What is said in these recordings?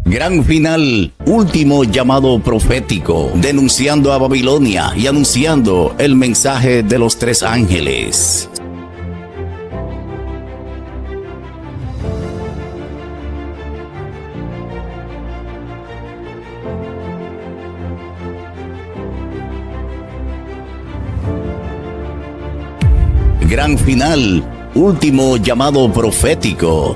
Gran final, último llamado profético, denunciando a Babilonia y anunciando el mensaje de los tres ángeles. Gran final, último llamado profético.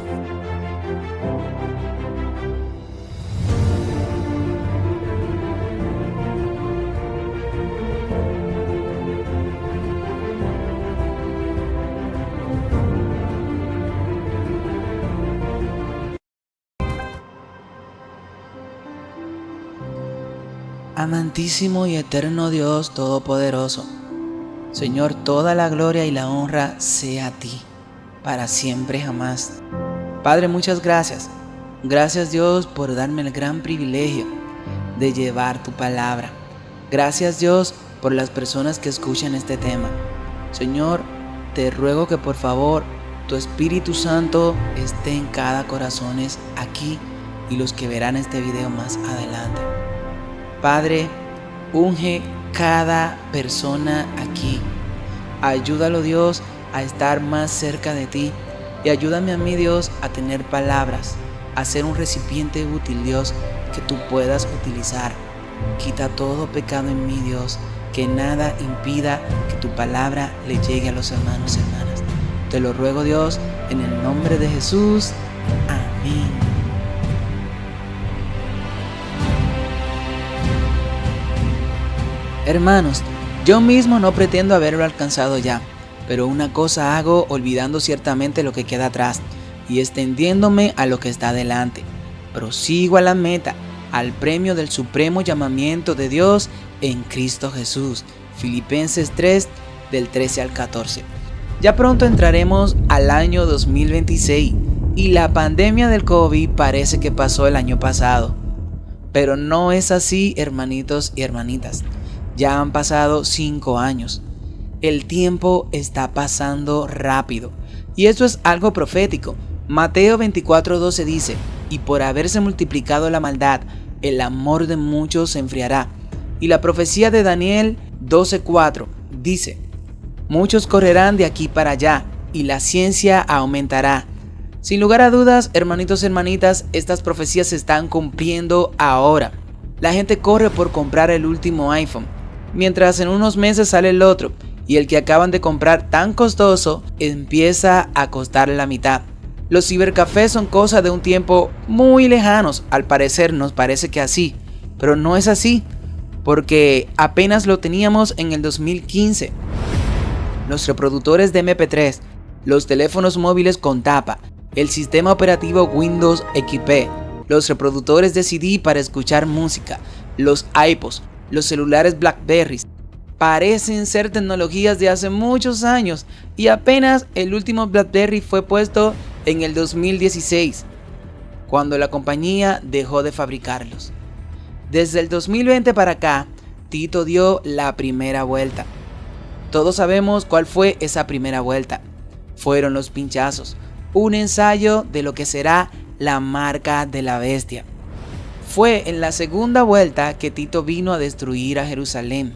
Amantísimo y eterno Dios Todopoderoso, Señor, toda la gloria y la honra sea a ti, para siempre jamás. Padre, muchas gracias. Gracias, Dios, por darme el gran privilegio de llevar tu palabra. Gracias, Dios, por las personas que escuchan este tema. Señor, te ruego que por favor tu Espíritu Santo esté en cada corazón aquí y los que verán este video más adelante. Padre, unge cada persona aquí. Ayúdalo, Dios, a estar más cerca de ti. Y ayúdame a mí, Dios, a tener palabras, a ser un recipiente útil, Dios, que tú puedas utilizar. Quita todo pecado en mí, Dios, que nada impida que tu palabra le llegue a los hermanos y hermanas. Te lo ruego, Dios, en el nombre de Jesús. Amén. Hermanos, yo mismo no pretendo haberlo alcanzado ya, pero una cosa hago olvidando ciertamente lo que queda atrás y extendiéndome a lo que está delante. Prosigo a la meta, al premio del supremo llamamiento de Dios en Cristo Jesús. Filipenses 3, del 13 al 14. Ya pronto entraremos al año 2026 y la pandemia del COVID parece que pasó el año pasado. Pero no es así, hermanitos y hermanitas. Ya han pasado 5 años. El tiempo está pasando rápido. Y eso es algo profético. Mateo 24:12 dice: y por haberse multiplicado la maldad, el amor de muchos se enfriará. Y la profecía de Daniel 12:4 dice: muchos correrán de aquí para allá, y la ciencia aumentará. Sin lugar a dudas, hermanitos y hermanitas, estas profecías se están cumpliendo ahora. La gente corre por comprar el último iPhone, mientras en unos meses sale el otro, y el que acaban de comprar tan costoso empieza a costar la mitad. Los cibercafés son cosa de un tiempo muy lejanos, al parecer nos parece que así, pero no es así, porque apenas lo teníamos en el 2015. Los reproductores de MP3, los teléfonos móviles con tapa, el sistema operativo Windows XP, los reproductores de CD para escuchar música, los iPods, los celulares BlackBerry, parecen ser tecnologías de hace muchos años y apenas el último BlackBerry fue puesto en el 2016, cuando la compañía dejó de fabricarlos. Desde el 2020 para acá, Tito dio la primera vuelta. Todos sabemos cuál fue esa primera vuelta. Fueron los pinchazos, un ensayo de lo que será la marca de la bestia. Fue en la segunda vuelta que Tito vino a destruir a Jerusalén.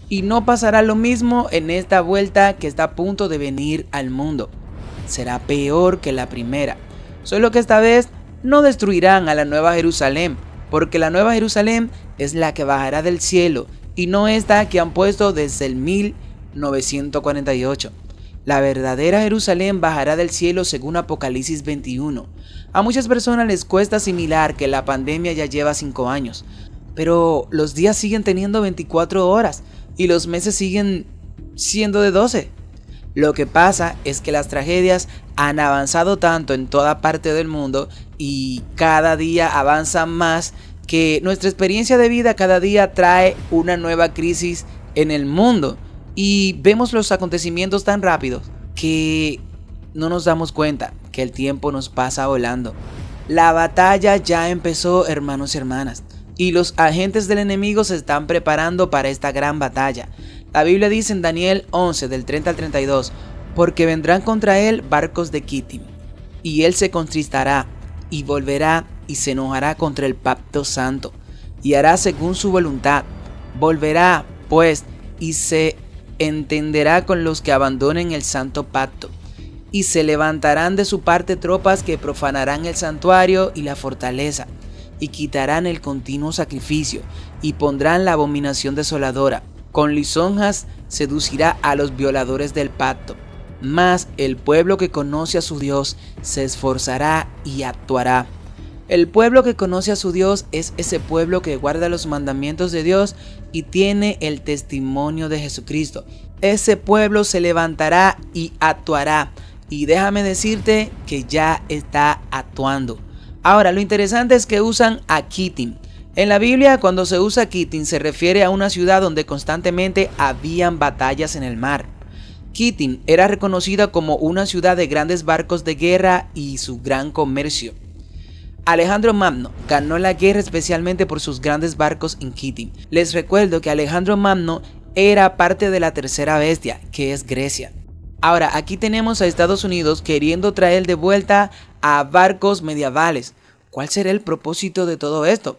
Y no pasará lo mismo en esta vuelta que está a punto de venir al mundo. Será peor que la primera. Solo que esta vez no destruirán a la Nueva Jerusalén, porque la Nueva Jerusalén es la que bajará del cielo y no esta que han puesto desde el 1948. La verdadera Jerusalén bajará del cielo según Apocalipsis 21. A muchas personas les cuesta asimilar que la pandemia ya lleva 5 años, pero los días siguen teniendo 24 horas y los meses siguen siendo de 12. Lo que pasa es que las tragedias han avanzado tanto en toda parte del mundo y cada día avanzan más, que nuestra experiencia de vida cada día trae una nueva crisis en el mundo. Y vemos los acontecimientos tan rápidos que no nos damos cuenta que el tiempo nos pasa volando. La batalla ya empezó, hermanos y hermanas, y los agentes del enemigo se están preparando para esta gran batalla. La Biblia dice en Daniel 11, del 30 al 32, porque vendrán contra él barcos de Kittim, y él se contristará, y volverá, y se enojará contra el pacto santo, y hará según su voluntad. Volverá, pues, y se entenderá con los que abandonen el santo pacto, y se levantarán de su parte tropas que profanarán el santuario y la fortaleza, y quitarán el continuo sacrificio, y pondrán la abominación desoladora. Con lisonjas seducirá a los violadores del pacto. Mas el pueblo que conoce a su Dios se esforzará y actuará. El pueblo que conoce a su Dios es ese pueblo que guarda los mandamientos de Dios y tiene el testimonio de Jesucristo. Ese pueblo se levantará y actuará. Y déjame decirte que ya está actuando. Ahora, lo interesante es que usan a Kittim. En la Biblia, cuando se usa Kittim, se refiere a una ciudad donde constantemente habían batallas en el mar. Kittim era reconocida como una ciudad de grandes barcos de guerra y su gran comercio. Alejandro Magno ganó la guerra especialmente por sus grandes barcos en Kittim. Les recuerdo que Alejandro Magno era parte de la tercera bestia, que es Grecia. Ahora, aquí tenemos a Estados Unidos queriendo traer de vuelta a barcos medievales. ¿Cuál será el propósito de todo esto?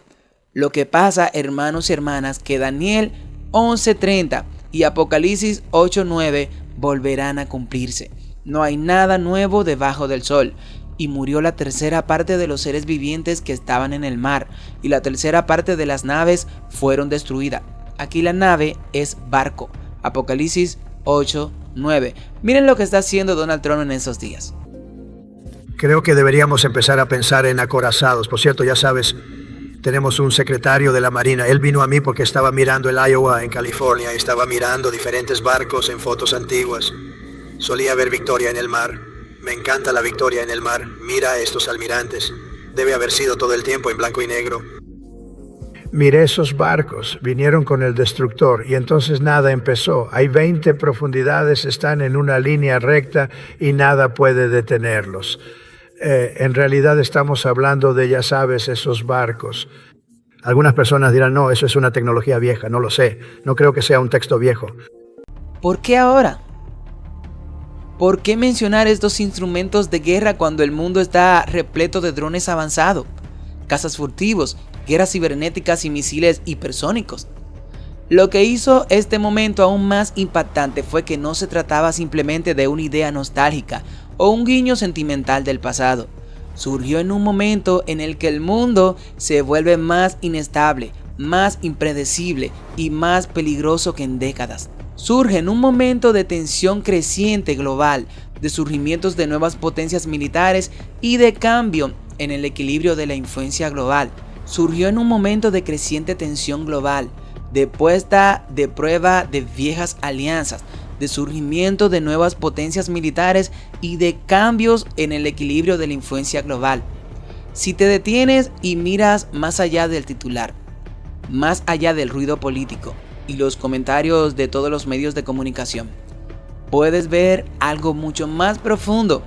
Lo que pasa, hermanos y hermanas, que Daniel 11:30 y Apocalipsis 8:9 volverán a cumplirse. No hay nada nuevo debajo del sol. Y murió la tercera parte de los seres vivientes que estaban en el mar, y la tercera parte de las naves fueron destruidas. Aquí la nave es barco. Apocalipsis 8:9. Miren lo que está haciendo Donald Trump en esos días. Creo que deberíamos empezar a pensar en acorazados. Por cierto, ya sabes, tenemos un secretario de la Marina. Él vino a mí porque estaba mirando el Iowa en California y estaba mirando diferentes barcos en fotos antiguas. Solía ver Victoria en el mar. Me encanta la Victoria en el mar. Mira a estos almirantes. Debe haber sido todo el tiempo en blanco y negro. Miré esos barcos. Vinieron con el destructor y entonces nada empezó. Hay 20 profundidades, están en una línea recta y nada puede detenerlos. En realidad estamos hablando de, ya sabes, esos barcos. Algunas personas dirán, no, eso es una tecnología vieja. No lo sé. No creo que sea un texto viejo. ¿Por qué ahora? ¿Por qué mencionar estos instrumentos de guerra cuando el mundo está repleto de drones avanzados, cazas furtivos, guerras cibernéticas y misiles hipersónicos? Lo que hizo este momento aún más impactante fue que no se trataba simplemente de una idea nostálgica o un guiño sentimental del pasado. Surgió en un momento en el que el mundo se vuelve más inestable, más impredecible y más peligroso que en décadas. Surge en un momento de tensión creciente global, de surgimientos de nuevas potencias militares y de cambio en el equilibrio de la influencia global. Surgió en un momento de creciente tensión global, de puesta de prueba de viejas alianzas, de surgimiento de nuevas potencias militares y de cambios en el equilibrio de la influencia global. Si te detienes y miras más allá del titular, más allá del ruido político y los comentarios de todos los medios de comunicación, puedes ver algo mucho más profundo.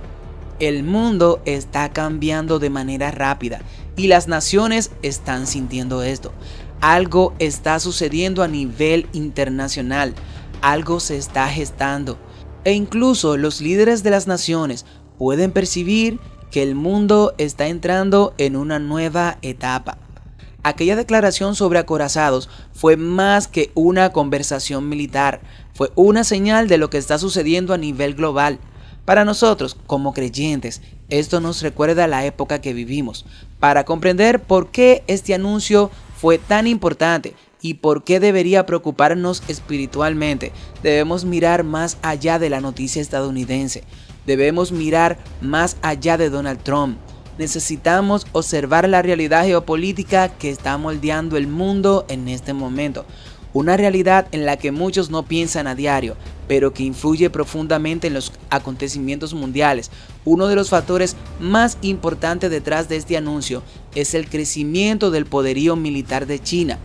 El mundo está cambiando de manera rápida y las naciones están sintiendo esto. Algo está sucediendo a nivel internacional, algo se está gestando e incluso los líderes de las naciones pueden percibir que el mundo está entrando en una nueva etapa. Aquella declaración sobre acorazados fue más que una conversación militar, fue una señal de lo que está sucediendo a nivel global. Para nosotros, como creyentes, esto nos recuerda la época que vivimos. Para comprender por qué este anuncio fue tan importante y por qué debería preocuparnos espiritualmente, debemos mirar más allá de la noticia estadounidense. Debemos mirar más allá de Donald Trump. Necesitamos observar la realidad geopolítica que está moldeando el mundo en este momento. Una realidad en la que muchos no piensan a diario, pero que influye profundamente en los acontecimientos mundiales. Uno de los factores más importantes detrás de este anuncio es el crecimiento del poderío militar de China.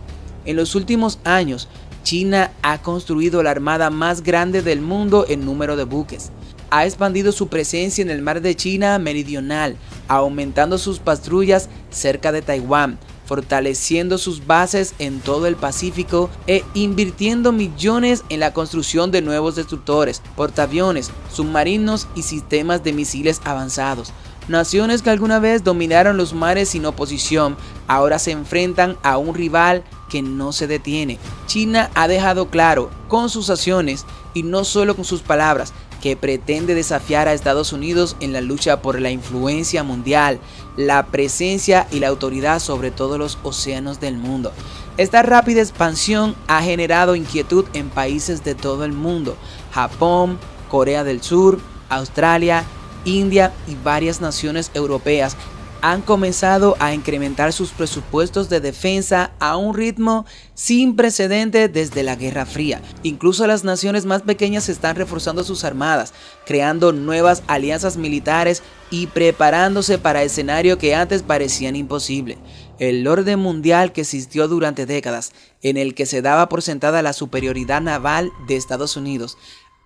En los últimos años, China ha construido la armada más grande del mundo en número de buques. Ha expandido su presencia en el mar de China meridional, aumentando sus patrullas cerca de Taiwán, fortaleciendo sus bases en todo el Pacífico e invirtiendo millones en la construcción de nuevos destructores, portaaviones, submarinos y sistemas de misiles avanzados. Naciones que alguna vez dominaron los mares sin oposición, ahora se enfrentan a un rival que no se detiene. China ha dejado claro con sus acciones y no solo con sus palabras que pretende desafiar a Estados Unidos en la lucha por la influencia mundial, la presencia y la autoridad sobre todos los océanos del mundo. Esta rápida expansión ha generado inquietud en países de todo el mundo: Japón, Corea del Sur, Australia, India y varias naciones europeas han comenzado a incrementar sus presupuestos de defensa a un ritmo sin precedente desde la Guerra Fría. Incluso las naciones más pequeñas están reforzando sus armadas, creando nuevas alianzas militares y preparándose para escenarios que antes parecían imposibles. El orden mundial que existió durante décadas, en el que se daba por sentada la superioridad naval de Estados Unidos,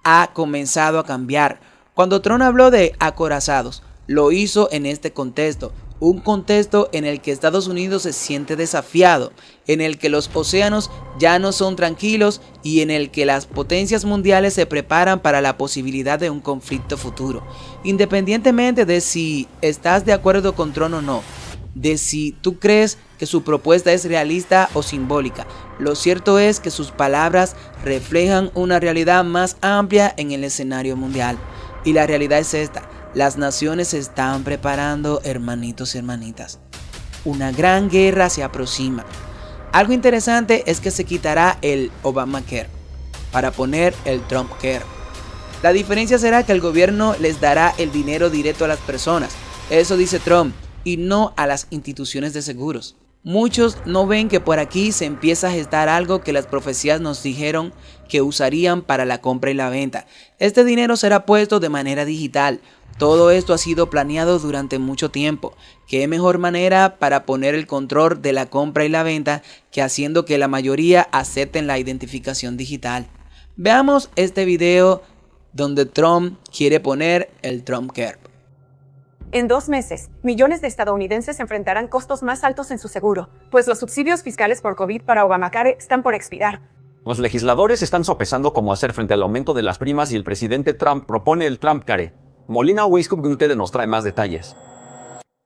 ha comenzado a cambiar. Cuando Trump habló de acorazados, lo hizo en este contexto, un contexto en el que Estados Unidos se siente desafiado, en el que los océanos ya no son tranquilos y en el que las potencias mundiales se preparan para la posibilidad de un conflicto futuro. Independientemente de si estás de acuerdo con Trump o no, de si tú crees que su propuesta es realista o simbólica, lo cierto es que sus palabras reflejan una realidad más amplia en el escenario mundial. Y la realidad es esta: las naciones se están preparando, hermanitos y hermanitas. Una gran guerra se aproxima. Algo interesante es que se quitará el Obamacare para poner el Trumpcare. La diferencia será que el gobierno les dará el dinero directo a las personas, eso dice Trump, y no a las instituciones de seguros. Muchos no ven que por aquí se empieza a gestar algo que las profecías nos dijeron que usarían para la compra y la venta. Este dinero será puesto de manera digital. Todo esto ha sido planeado durante mucho tiempo. ¿Qué mejor manera para poner el control de la compra y la venta que haciendo que la mayoría acepten la identificación digital? Veamos este video donde Trump quiere poner el Trumpcare. En 2 meses, millones de estadounidenses enfrentarán costos más altos en su seguro, pues los subsidios fiscales por COVID para Obamacare están por expirar. Los legisladores están sopesando cómo hacer frente al aumento de las primas y el presidente Trump propone el Trumpcare. Molina Weisskopf nos trae más detalles.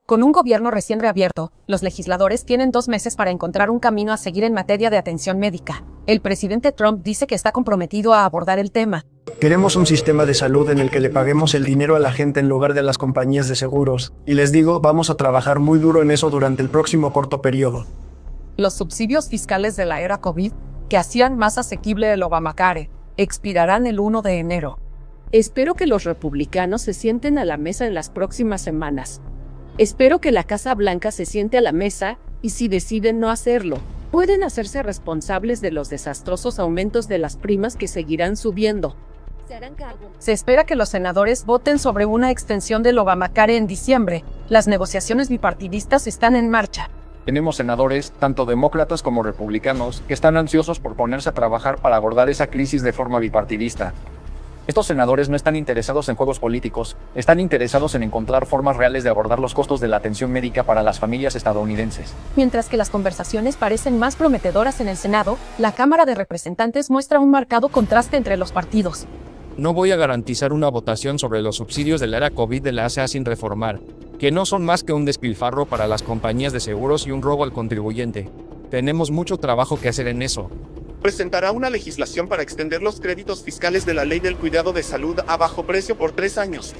Con un gobierno recién reabierto, los legisladores tienen 2 meses para encontrar un camino a seguir en materia de atención médica. El presidente Trump dice que está comprometido a abordar el tema. Queremos un sistema de salud en el que le paguemos el dinero a la gente en lugar de a las compañías de seguros. Y les digo, vamos a trabajar muy duro en eso durante el próximo corto periodo. Los subsidios fiscales de la era COVID, que hacían más asequible el Obamacare, expirarán el 1 de enero. Espero que los republicanos se sienten a la mesa en las próximas semanas. Espero que la Casa Blanca se siente a la mesa y si deciden no hacerlo, pueden hacerse responsables de los desastrosos aumentos de las primas que seguirán subiendo. Se espera que los senadores voten sobre una extensión del Obamacare en diciembre. Las negociaciones bipartidistas están en marcha. Tenemos senadores, tanto demócratas como republicanos, que están ansiosos por ponerse a trabajar para abordar esa crisis de forma bipartidista. Estos senadores no están interesados en juegos políticos, están interesados en encontrar formas reales de abordar los costos de la atención médica para las familias estadounidenses. Mientras que las conversaciones parecen más prometedoras en el Senado, la Cámara de Representantes muestra un marcado contraste entre los partidos. No voy a garantizar una votación sobre los subsidios de la era COVID de la ACA sin reformar, que no son más que un despilfarro para las compañías de seguros y un robo al contribuyente. Tenemos mucho trabajo que hacer en eso. Presentará una legislación para extender los créditos fiscales de la Ley del Cuidado de Salud a bajo precio por 3 años,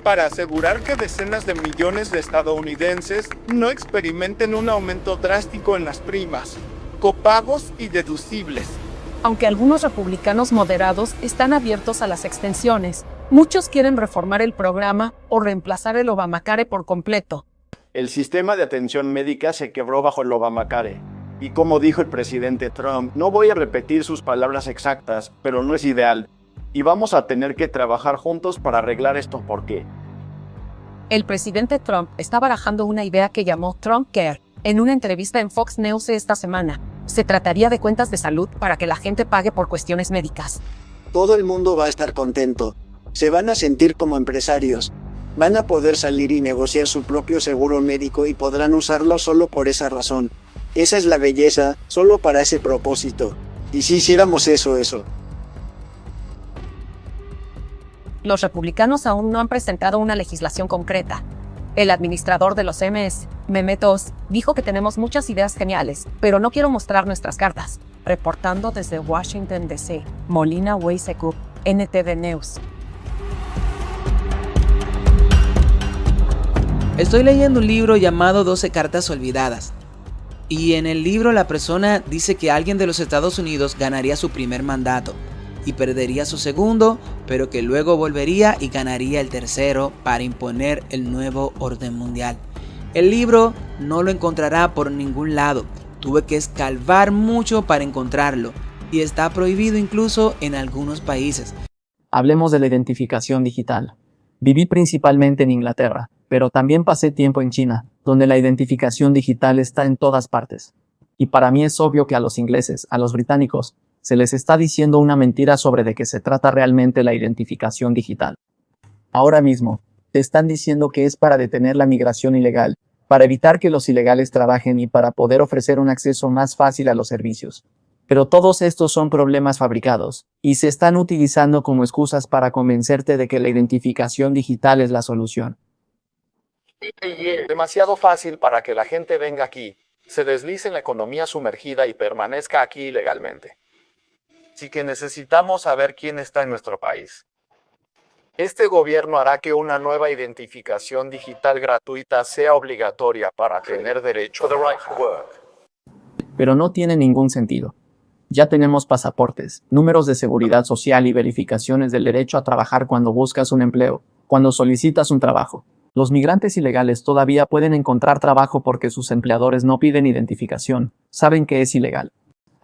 para asegurar que decenas de millones de estadounidenses no experimenten un aumento drástico en las primas, copagos y deducibles. Aunque algunos republicanos moderados están abiertos a las extensiones, muchos quieren reformar el programa o reemplazar el Obamacare por completo. El sistema de atención médica se quebró bajo el Obamacare. Y como dijo el presidente Trump, no voy a repetir sus palabras exactas, pero no es ideal. Y vamos a tener que trabajar juntos para arreglar esto. ¿Por qué? El presidente Trump está barajando una idea que llamó Trumpcare en una entrevista en Fox News esta semana. Se trataría de cuentas de salud para que la gente pague por cuestiones médicas. Todo el mundo va a estar contento. Se van a sentir como empresarios. Van a poder salir y negociar su propio seguro médico y podrán usarlo solo por esa razón. Esa es la belleza, solo para ese propósito. Y si hiciéramos eso. Los republicanos aún no han presentado una legislación concreta. El administrador de los MS, Mehmet Oz, dijo que tenemos muchas ideas geniales, pero no quiero mostrar nuestras cartas. Reportando desde Washington, D.C., Molina Weisekuk, NTV News. Estoy leyendo un libro llamado 12 cartas olvidadas. Y en el libro la persona dice que alguien de los Estados Unidos ganaría su primer mandato y perdería su segundo, pero que luego volvería y ganaría el tercero para imponer el nuevo orden mundial. El libro no lo encontrará por ningún lado. Tuve que escarbar mucho para encontrarlo y está prohibido incluso en algunos países. Hablemos de la identificación digital. Viví principalmente en Inglaterra, pero también pasé tiempo en China, donde la identificación digital está en todas partes. Y para mí es obvio que a los ingleses, a los británicos, se les está diciendo una mentira sobre de qué se trata realmente la identificación digital. Ahora mismo, te están diciendo que es para detener la migración ilegal, para evitar que los ilegales trabajen y para poder ofrecer un acceso más fácil a los servicios. Pero todos estos son problemas fabricados, y se están utilizando como excusas para convencerte de que la identificación digital es la solución. Demasiado fácil para que la gente venga aquí, se deslice en la economía sumergida y permanezca aquí ilegalmente. Así que necesitamos saber quién está en nuestro país. Este gobierno hará que una nueva identificación digital gratuita sea obligatoria para tener derecho a trabajar. Pero no tiene ningún sentido. Ya tenemos pasaportes, números de seguridad social y verificaciones del derecho a trabajar cuando buscas un empleo, cuando solicitas un trabajo. Los migrantes ilegales todavía pueden encontrar trabajo porque sus empleadores no piden identificación, saben que es ilegal.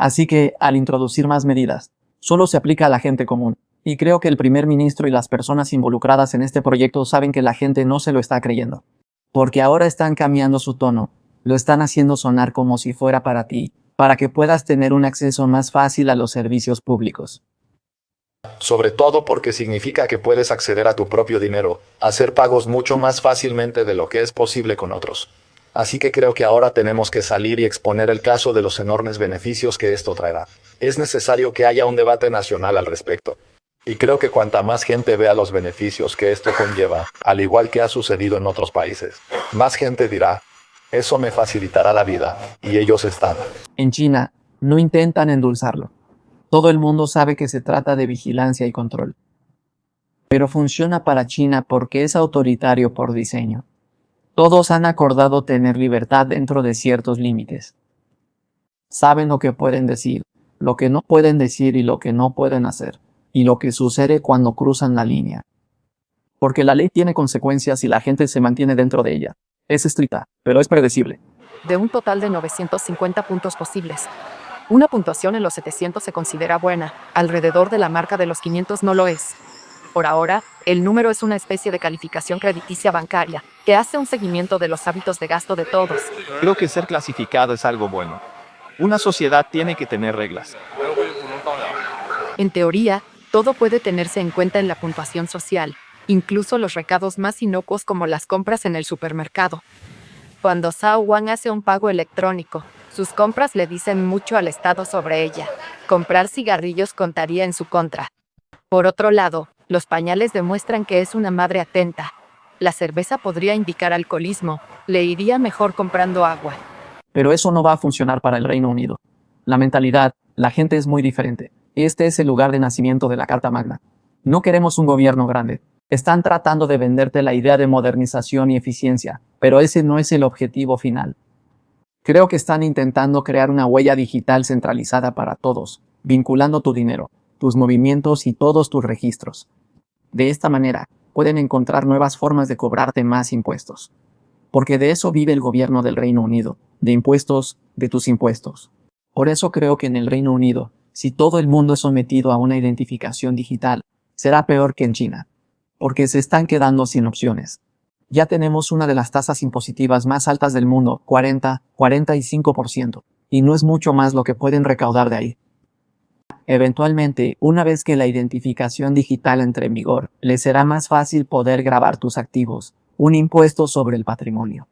Así que, al introducir más medidas, solo se aplica a la gente común. Y creo que el primer ministro y las personas involucradas en este proyecto saben que la gente no se lo está creyendo. Porque ahora están cambiando su tono, lo están haciendo sonar como si fuera para ti, para que puedas tener un acceso más fácil a los servicios públicos. Sobre todo porque significa que puedes acceder a tu propio dinero, hacer pagos mucho más fácilmente de lo que es posible con otros. Así que creo que ahora tenemos que salir y exponer el caso de los enormes beneficios que esto traerá. Es necesario que haya un debate nacional al respecto. Y creo que cuanta más gente vea los beneficios que esto conlleva, al igual que ha sucedido en otros países, más gente dirá, eso me facilitará la vida, y ellos están. En China, no intentan endulzarlo. Todo el mundo sabe que se trata de vigilancia y control. Pero funciona para China porque es autoritario por diseño. Todos han acordado tener libertad dentro de ciertos límites. Saben lo que pueden decir, lo que no pueden decir y lo que no pueden hacer, y lo que sucede cuando cruzan la línea. Porque la ley tiene consecuencias y la gente se mantiene dentro de ella. Es estricta, pero es predecible. De un total de 950 puntos posibles, una puntuación en los 700 se considera buena, alrededor de la marca de los 500 no lo es. Por ahora, el número es una especie de calificación crediticia bancaria, que hace un seguimiento de los hábitos de gasto de todos. Creo que ser clasificado es algo bueno. Una sociedad tiene que tener reglas. En teoría, todo puede tenerse en cuenta en la puntuación social, incluso los recados más inocuos como las compras en el supermercado. Cuando Zhao Wang hace un pago electrónico, sus compras le dicen mucho al Estado sobre ella. Comprar cigarrillos contaría en su contra. Por otro lado, los pañales demuestran que es una madre atenta. La cerveza podría indicar alcoholismo, le iría mejor comprando agua. Pero eso no va a funcionar para el Reino Unido. La mentalidad, la gente es muy diferente. Este es el lugar de nacimiento de la Carta Magna. No queremos un gobierno grande. Están tratando de venderte la idea de modernización y eficiencia, pero ese no es el objetivo final. Creo que están intentando crear una huella digital centralizada para todos, vinculando tu dinero, tus movimientos y todos tus registros. De esta manera, pueden encontrar nuevas formas de cobrarte más impuestos. Porque de eso vive el gobierno del Reino Unido, de impuestos, de tus impuestos. Por eso creo que en el Reino Unido, si todo el mundo es sometido a una identificación digital, será peor que en China. Porque se están quedando sin opciones. Ya tenemos una de las tasas impositivas más altas del mundo, 45%, y no es mucho más lo que pueden recaudar de ahí. Eventualmente, una vez que la identificación digital entre en vigor, les será más fácil poder grabar tus activos, un impuesto sobre el patrimonio.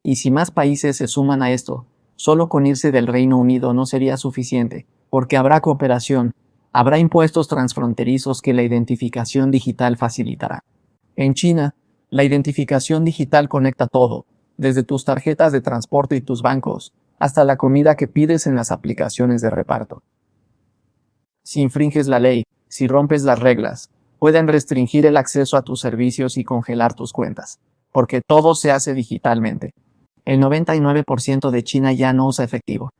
Y si más países se suman a esto, solo con irse del Reino Unido no sería suficiente, porque habrá cooperación, habrá impuestos transfronterizos que la identificación digital facilitará. En China, La identificación digital conecta todo, desde tus tarjetas de transporte y tus bancos, hasta la comida que pides en las aplicaciones de reparto. Si infringes la ley, si rompes las reglas, pueden restringir el acceso a tus servicios y congelar tus cuentas, porque todo se hace digitalmente. El 99% de China ya no usa efectivo.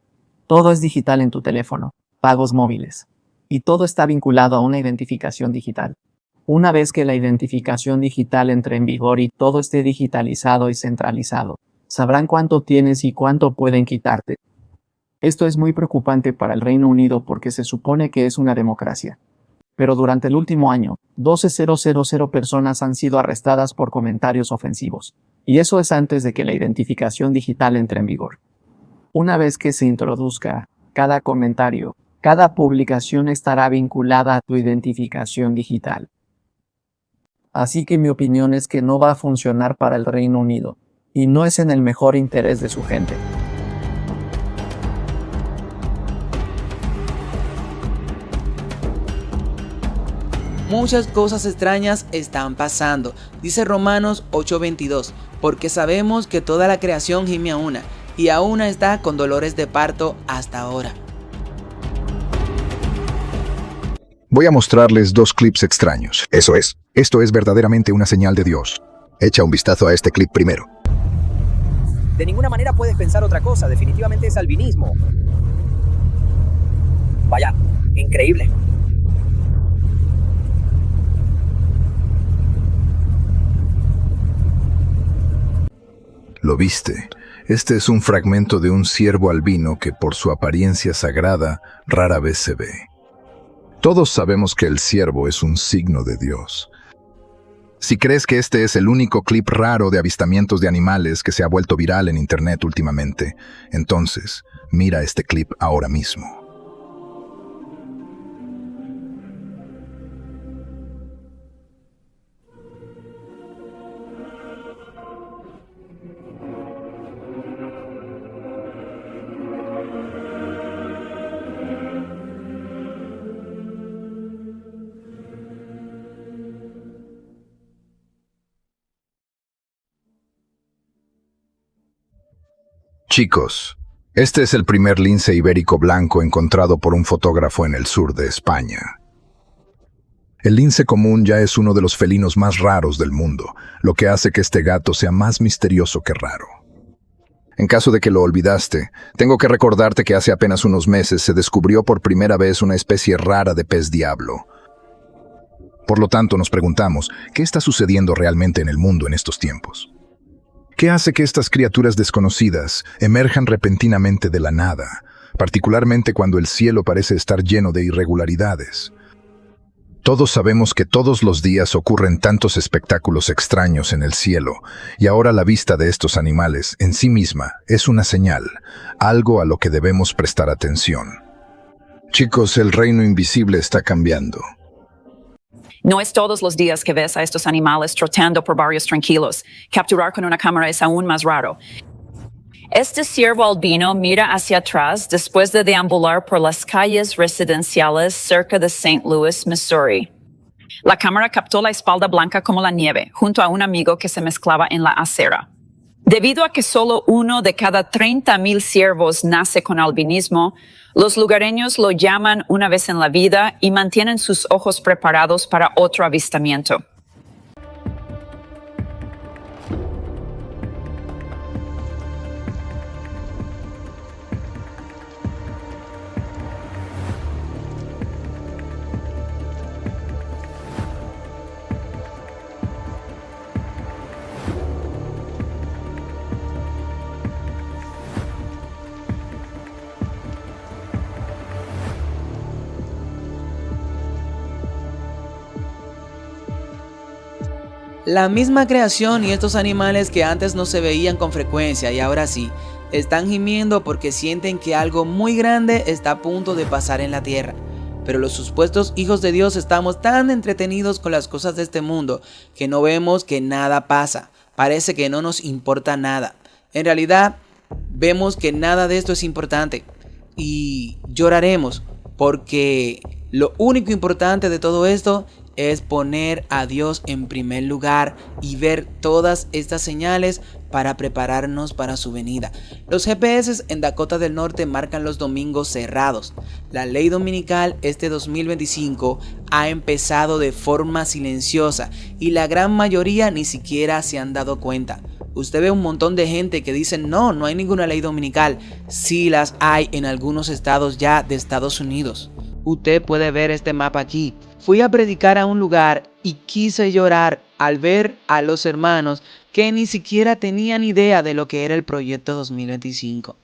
Todo es digital en tu teléfono, pagos móviles. Y todo está vinculado a una identificación digital. Una vez que la identificación digital entre en vigor y todo esté digitalizado y centralizado, sabrán cuánto tienes y cuánto pueden quitarte. Esto es muy preocupante para el Reino Unido porque se supone que es una democracia. Pero durante el último año, 12.000 personas han sido arrestadas por comentarios ofensivos. Y eso es antes de que la identificación digital entre en vigor. Una vez que se introduzca, cada comentario, cada publicación estará vinculada a tu identificación digital. Así que mi opinión es que no va a funcionar para el Reino Unido, y no es en el mejor interés de su gente. Muchas cosas extrañas están pasando, dice Romanos 8:22, porque sabemos que toda la creación gime a una, y a una está con dolores de parto hasta ahora. Voy a mostrarles 2 clips extraños. Eso es. Esto es verdaderamente una señal de Dios. Echa un vistazo a este clip primero. De ninguna manera puedes pensar otra cosa. Definitivamente es albinismo. Vaya, increíble. ¿Lo viste? Este es un fragmento de un ciervo albino que por su apariencia sagrada rara vez se ve. Todos sabemos que el ciervo es un signo de Dios. Si crees que este es el único clip raro de avistamientos de animales que se ha vuelto viral en internet últimamente, entonces mira este clip ahora mismo. Chicos, este es el primer lince ibérico blanco encontrado por un fotógrafo en el sur de España. El lince común ya es uno de los felinos más raros del mundo, lo que hace que este gato sea más misterioso que raro. En caso de que lo olvidaste, tengo que recordarte que hace apenas unos meses se descubrió por primera vez una especie rara de pez diablo. Por lo tanto, nos preguntamos, ¿qué está sucediendo realmente en el mundo en estos tiempos? ¿Qué hace que estas criaturas desconocidas emerjan repentinamente de la nada, particularmente cuando el cielo parece estar lleno de irregularidades? Todos sabemos que todos los días ocurren tantos espectáculos extraños en el cielo, y ahora la vista de estos animales en sí misma es una señal, algo a lo que debemos prestar atención. Chicos, el reino invisible está cambiando. No es todos los días que ves a estos animales trotando por barrios tranquilos. Capturar con una cámara es aún más raro. Este ciervo albino mira hacia atrás después de deambular por las calles residenciales cerca de St. Louis, Missouri. La cámara captó la espalda blanca como la nieve, junto a un amigo que se mezclaba en la acera. Debido a que solo 1 de cada 30,000 ciervos nace con albinismo, los lugareños lo llaman una vez en la vida y mantienen sus ojos preparados para otro avistamiento. La misma creación y estos animales que antes no se veían con frecuencia y ahora sí, están gimiendo porque sienten que algo muy grande está a punto de pasar en la tierra. Pero los supuestos hijos de Dios estamos tan entretenidos con las cosas de este mundo que no vemos que nada pasa. Parece que no nos importa nada. En realidad, vemos que nada de esto es importante y lloraremos porque lo único importante de todo esto es poner a Dios en primer lugar y ver todas estas señales para prepararnos para su venida. Los GPS en Dakota del Norte marcan los domingos cerrados. La ley dominical este 2025 ha empezado de forma silenciosa y la gran mayoría ni siquiera se han dado cuenta. Usted ve un montón de gente que dicen no hay ninguna ley dominical. Sí las hay en algunos estados ya de Estados Unidos. Usted puede ver este mapa aquí. Fui a predicar a un lugar y quise llorar al ver a los hermanos que ni siquiera tenían idea de lo que era el proyecto 2025.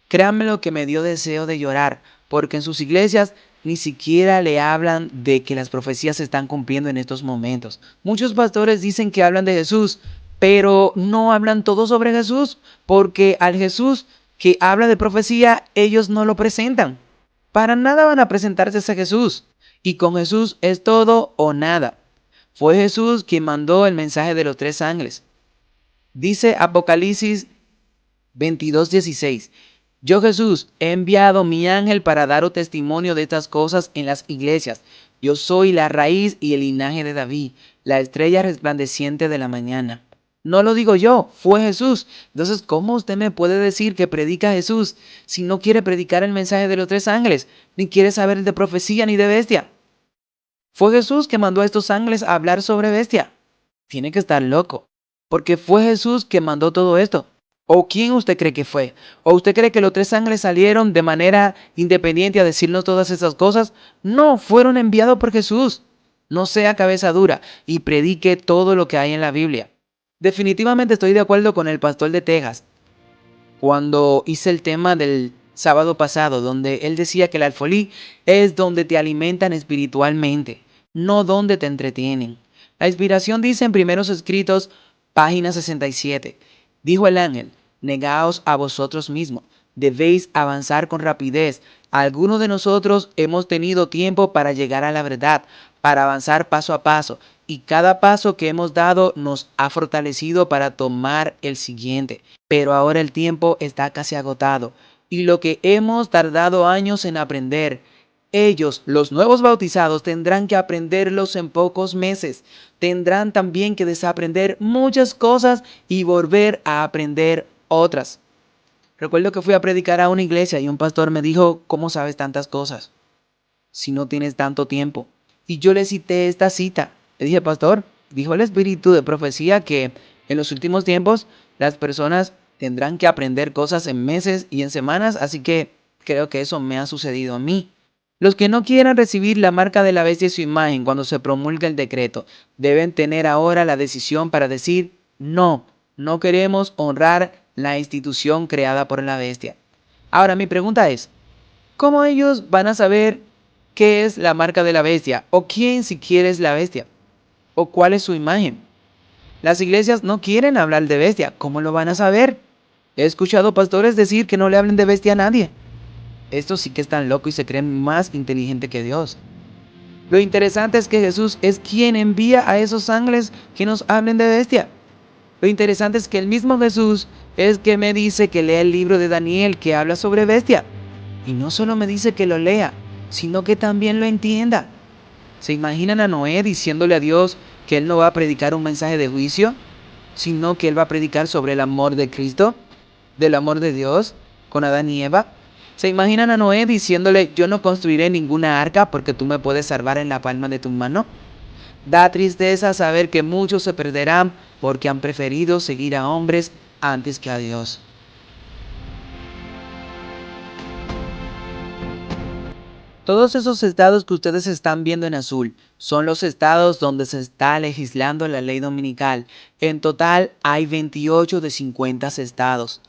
Créanme lo que me dio deseo de llorar, porque en sus iglesias ni siquiera le hablan de que las profecías se están cumpliendo en estos momentos. Muchos pastores dicen que hablan de Jesús, pero no hablan todo sobre Jesús, porque al Jesús que habla de profecía, ellos no lo presentan. Para nada van a presentarse a ese Jesús. Y con Jesús es todo o nada. Fue Jesús quien mandó el mensaje de los 3 ángeles. Dice Apocalipsis 22:16. Yo Jesús he enviado mi ángel para daros testimonio de estas cosas en las iglesias. Yo soy la raíz y el linaje de David, la estrella resplandeciente de la mañana. No lo digo yo, fue Jesús. Entonces, ¿cómo usted me puede decir que predica a Jesús si no quiere predicar el mensaje de los 3 ángeles, ni quiere saber de profecía ni de bestia? Fue Jesús que mandó a estos ángeles a hablar sobre bestia. Tiene que estar loco, porque fue Jesús que mandó todo esto. ¿O quién usted cree que fue? ¿O usted cree que los 3 ángeles salieron de manera independiente a decirnos todas esas cosas? No, fueron enviados por Jesús. No sea cabeza dura y predique todo lo que hay en la Biblia. Definitivamente estoy de acuerdo con el pastor de Texas cuando hice el tema del sábado pasado, donde él decía que el alfolí es donde te alimentan espiritualmente, no donde te entretienen. La inspiración dice en Primeros Escritos, página 67. Dijo el ángel, negaos a vosotros mismos, debéis avanzar con rapidez. Algunos de nosotros hemos tenido tiempo para llegar a la verdad, para avanzar paso a paso, y cada paso que hemos dado nos ha fortalecido para tomar el siguiente. Pero ahora el tiempo está casi agotado, y lo que hemos tardado años en aprender, ellos, los nuevos bautizados, tendrán que aprenderlos en pocos meses. Tendrán también que desaprender muchas cosas y volver a aprender otras. Recuerdo que fui a predicar a una iglesia y un pastor me dijo, ¿cómo sabes tantas cosas si no tienes tanto tiempo? Y yo le cité esta cita. Le dije, pastor, dijo el espíritu de profecía que en los últimos tiempos las personas tendrán que aprender cosas en meses y en semanas, así que creo que eso me ha sucedido a mí. Los que no quieran recibir la marca de la bestia y su imagen cuando se promulgue el decreto, deben tener ahora la decisión para decir, no queremos honrar la institución creada por la bestia. Ahora mi pregunta es, ¿cómo ellos van a saber qué es la marca de la bestia? ¿O quién siquiera es la bestia? ¿O cuál es su imagen? Las iglesias no quieren hablar de bestia. ¿Cómo lo van a saber? He escuchado pastores decir que no le hablen de bestia a nadie. Estos sí que están locos y se creen más inteligentes que Dios. Lo interesante es que Jesús es quien envía a esos ángeles que nos hablen de bestia. Lo interesante es que el mismo Jesús es que me dice que lea el libro de Daniel que habla sobre bestia. Y no solo me dice que lo lea, sino que también lo entienda. ¿Se imaginan a Noé diciéndole a Dios que él no va a predicar un mensaje de juicio, sino que él va a predicar sobre el amor de Cristo, del amor de Dios, con Adán y Eva? ¿Se imaginan a Noé diciéndole, yo no construiré ninguna arca porque tú me puedes salvar en la palma de tu mano? Da tristeza saber que muchos se perderán porque han preferido seguir a hombres antes que a Dios. Todos esos estados que ustedes están viendo en azul son los estados donde se está legislando la ley dominical. En total hay 28 de 50 estados.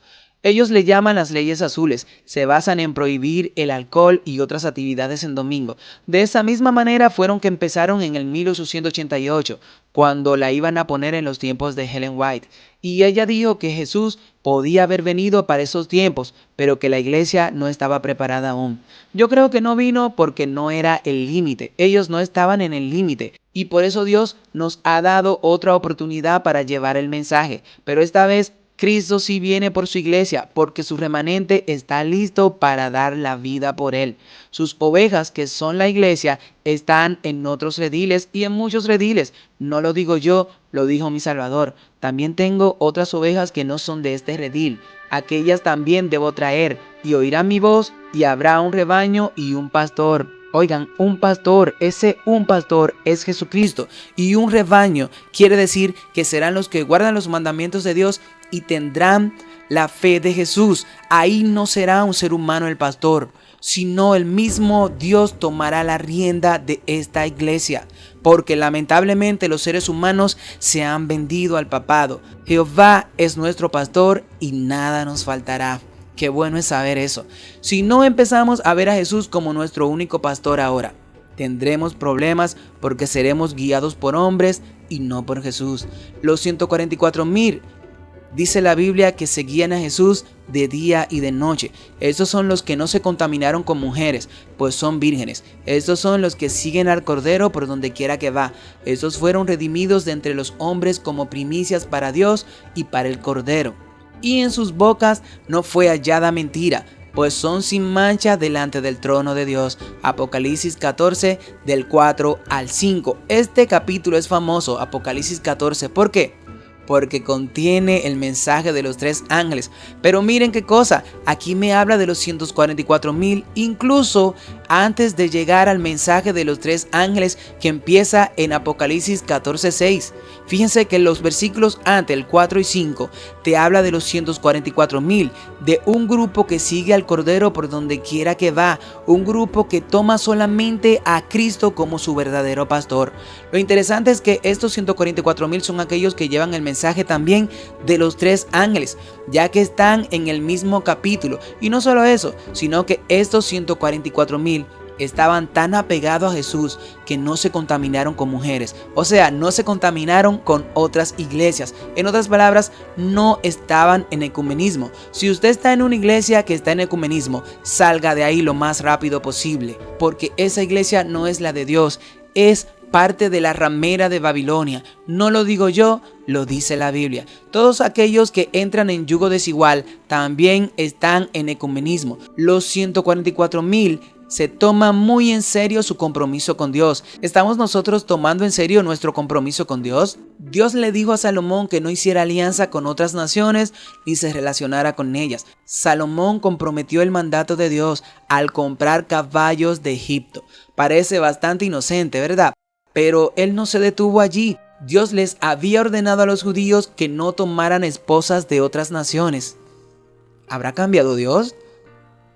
Ellos le llaman las leyes azules, se basan en prohibir el alcohol y otras actividades en domingo. De esa misma manera fueron que empezaron en el 1888, cuando la iban a poner en los tiempos de Ellen White. Y ella dijo que Jesús podía haber venido para esos tiempos, pero que la iglesia no estaba preparada aún. Yo creo que no vino porque no era el límite, ellos no estaban en el límite. Y por eso Dios nos ha dado otra oportunidad para llevar el mensaje, pero esta vez Cristo sí viene por su iglesia, porque su remanente está listo para dar la vida por él. Sus ovejas, que son la iglesia, están en otros rediles y en muchos rediles. No lo digo yo, lo dijo mi Salvador. También tengo otras ovejas que no son de este redil. Aquellas también debo traer, y oirán mi voz, y habrá un rebaño y un pastor. Oigan, un pastor, ese un pastor es Jesucristo. Y un rebaño quiere decir que serán los que guardan los mandamientos de Dios y tendrán la fe de Jesús. Ahí no será un ser humano el pastor, sino el mismo Dios tomará la rienda de esta iglesia. Porque lamentablemente los seres humanos se han vendido al papado. Jehová es nuestro pastor y nada nos faltará. Qué bueno es saber eso. Si no empezamos a ver a Jesús como nuestro único pastor ahora, tendremos problemas porque seremos guiados por hombres y no por Jesús. Los 144,000 dice la Biblia que seguían a Jesús de día y de noche. Estos son los que no se contaminaron con mujeres, pues son vírgenes. Estos son los que siguen al Cordero por donde quiera que va. Estos fueron redimidos de entre los hombres como primicias para Dios y para el Cordero. Y en sus bocas no fue hallada mentira, pues son sin mancha delante del trono de Dios. Apocalipsis 14, del 4 al 5. Este capítulo es famoso, Apocalipsis 14. ¿Por qué? Porque contiene el mensaje de los 3 ángeles. Pero miren qué cosa, aquí me habla de los 144,000, incluso antes de llegar al mensaje de los 3 ángeles que empieza en Apocalipsis 14:6. Fíjense que los versículos antes, el 4 y 5, te habla de los 144,000, de un grupo que sigue al Cordero por donde quiera que va, un grupo que toma solamente a Cristo como su verdadero pastor. Lo interesante es que estos 144,000 son aquellos que llevan el mensaje también de los 3 ángeles, ya que están en el mismo capítulo. Y no solo eso, sino que estos 144,000 estaban tan apegados a Jesús que no se contaminaron con mujeres, o sea, no se contaminaron con otras iglesias. En otras palabras, no estaban en ecumenismo. Si usted está en una iglesia que está en ecumenismo, salga de ahí lo más rápido posible, porque esa iglesia no es la de Dios, es parte de la ramera de Babilonia. No lo digo yo, lo dice la Biblia. Todos aquellos que entran en yugo desigual también están en ecumenismo. Los 144,000 se toma muy en serio su compromiso con Dios. ¿Estamos nosotros tomando en serio nuestro compromiso con Dios? Dios le dijo a Salomón que no hiciera alianza con otras naciones ni se relacionara con ellas. Salomón comprometió el mandato de Dios al comprar caballos de Egipto. Parece bastante inocente, ¿verdad? Pero él no se detuvo allí. Dios les había ordenado a los judíos que no tomaran esposas de otras naciones. ¿Habrá cambiado Dios?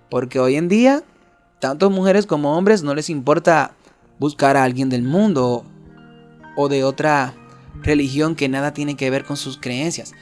Porque hoy en día, tanto mujeres como hombres no les importa buscar a alguien del mundo o de otra religión que nada tiene que ver con sus creencias.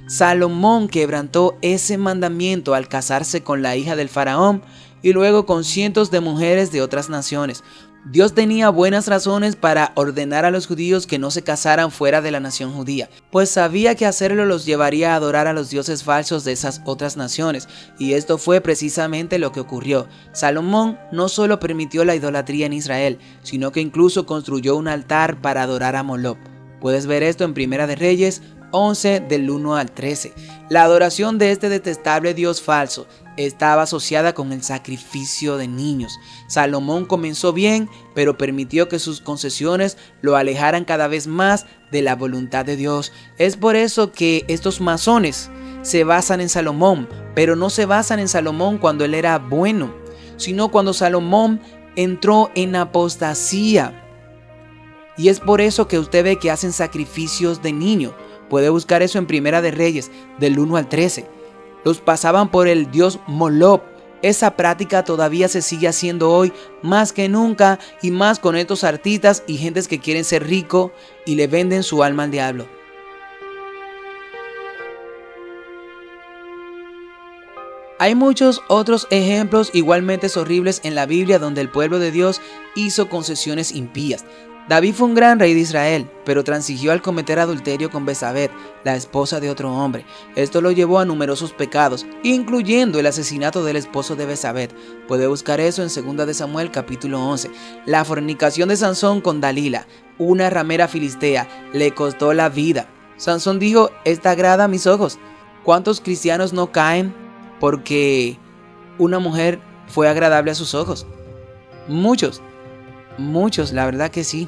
Salomón quebrantó ese mandamiento al casarse con la hija del faraón y luego con cientos de mujeres de otras naciones. Dios tenía buenas razones para ordenar a los judíos que no se casaran fuera de la nación judía, pues sabía que hacerlo los llevaría a adorar a los dioses falsos de esas otras naciones, y esto fue precisamente lo que ocurrió. Salomón no solo permitió la idolatría en Israel, sino que incluso construyó un altar para adorar a Moloc. Puedes ver esto en Primera de Reyes 11 del 1 al 13. La adoración de este detestable dios falso estaba asociada con el sacrificio de niños. Salomón comenzó bien, pero permitió que sus concesiones lo alejaran cada vez más de la voluntad de Dios. Es por eso que estos masones se basan en Salomón, pero no se basan en Salomón cuando él era bueno, sino cuando Salomón entró en apostasía. Y es por eso que usted ve que hacen sacrificios de niño. Puede buscar eso en Primera de Reyes, del 1 al 13. Los pasaban por el dios Moloc. Esa práctica todavía se sigue haciendo hoy más que nunca, y más con estos artistas y gentes que quieren ser ricos y le venden su alma al diablo. Hay muchos otros ejemplos igualmente horribles en la Biblia donde el pueblo de Dios hizo concesiones impías. David fue un gran rey de Israel, pero transigió al cometer adulterio con Betsabé, la esposa de otro hombre. Esto lo llevó a numerosos pecados, incluyendo el asesinato del esposo de Betsabé. Puede buscar eso en 2 de Samuel capítulo 11. La fornicación de Sansón con Dalila, una ramera filistea, le costó la vida. Sansón dijo: "Esta agrada a mis ojos". ¿Cuántos cristianos no caen porque una mujer fue agradable a sus ojos? Muchos, la verdad que sí.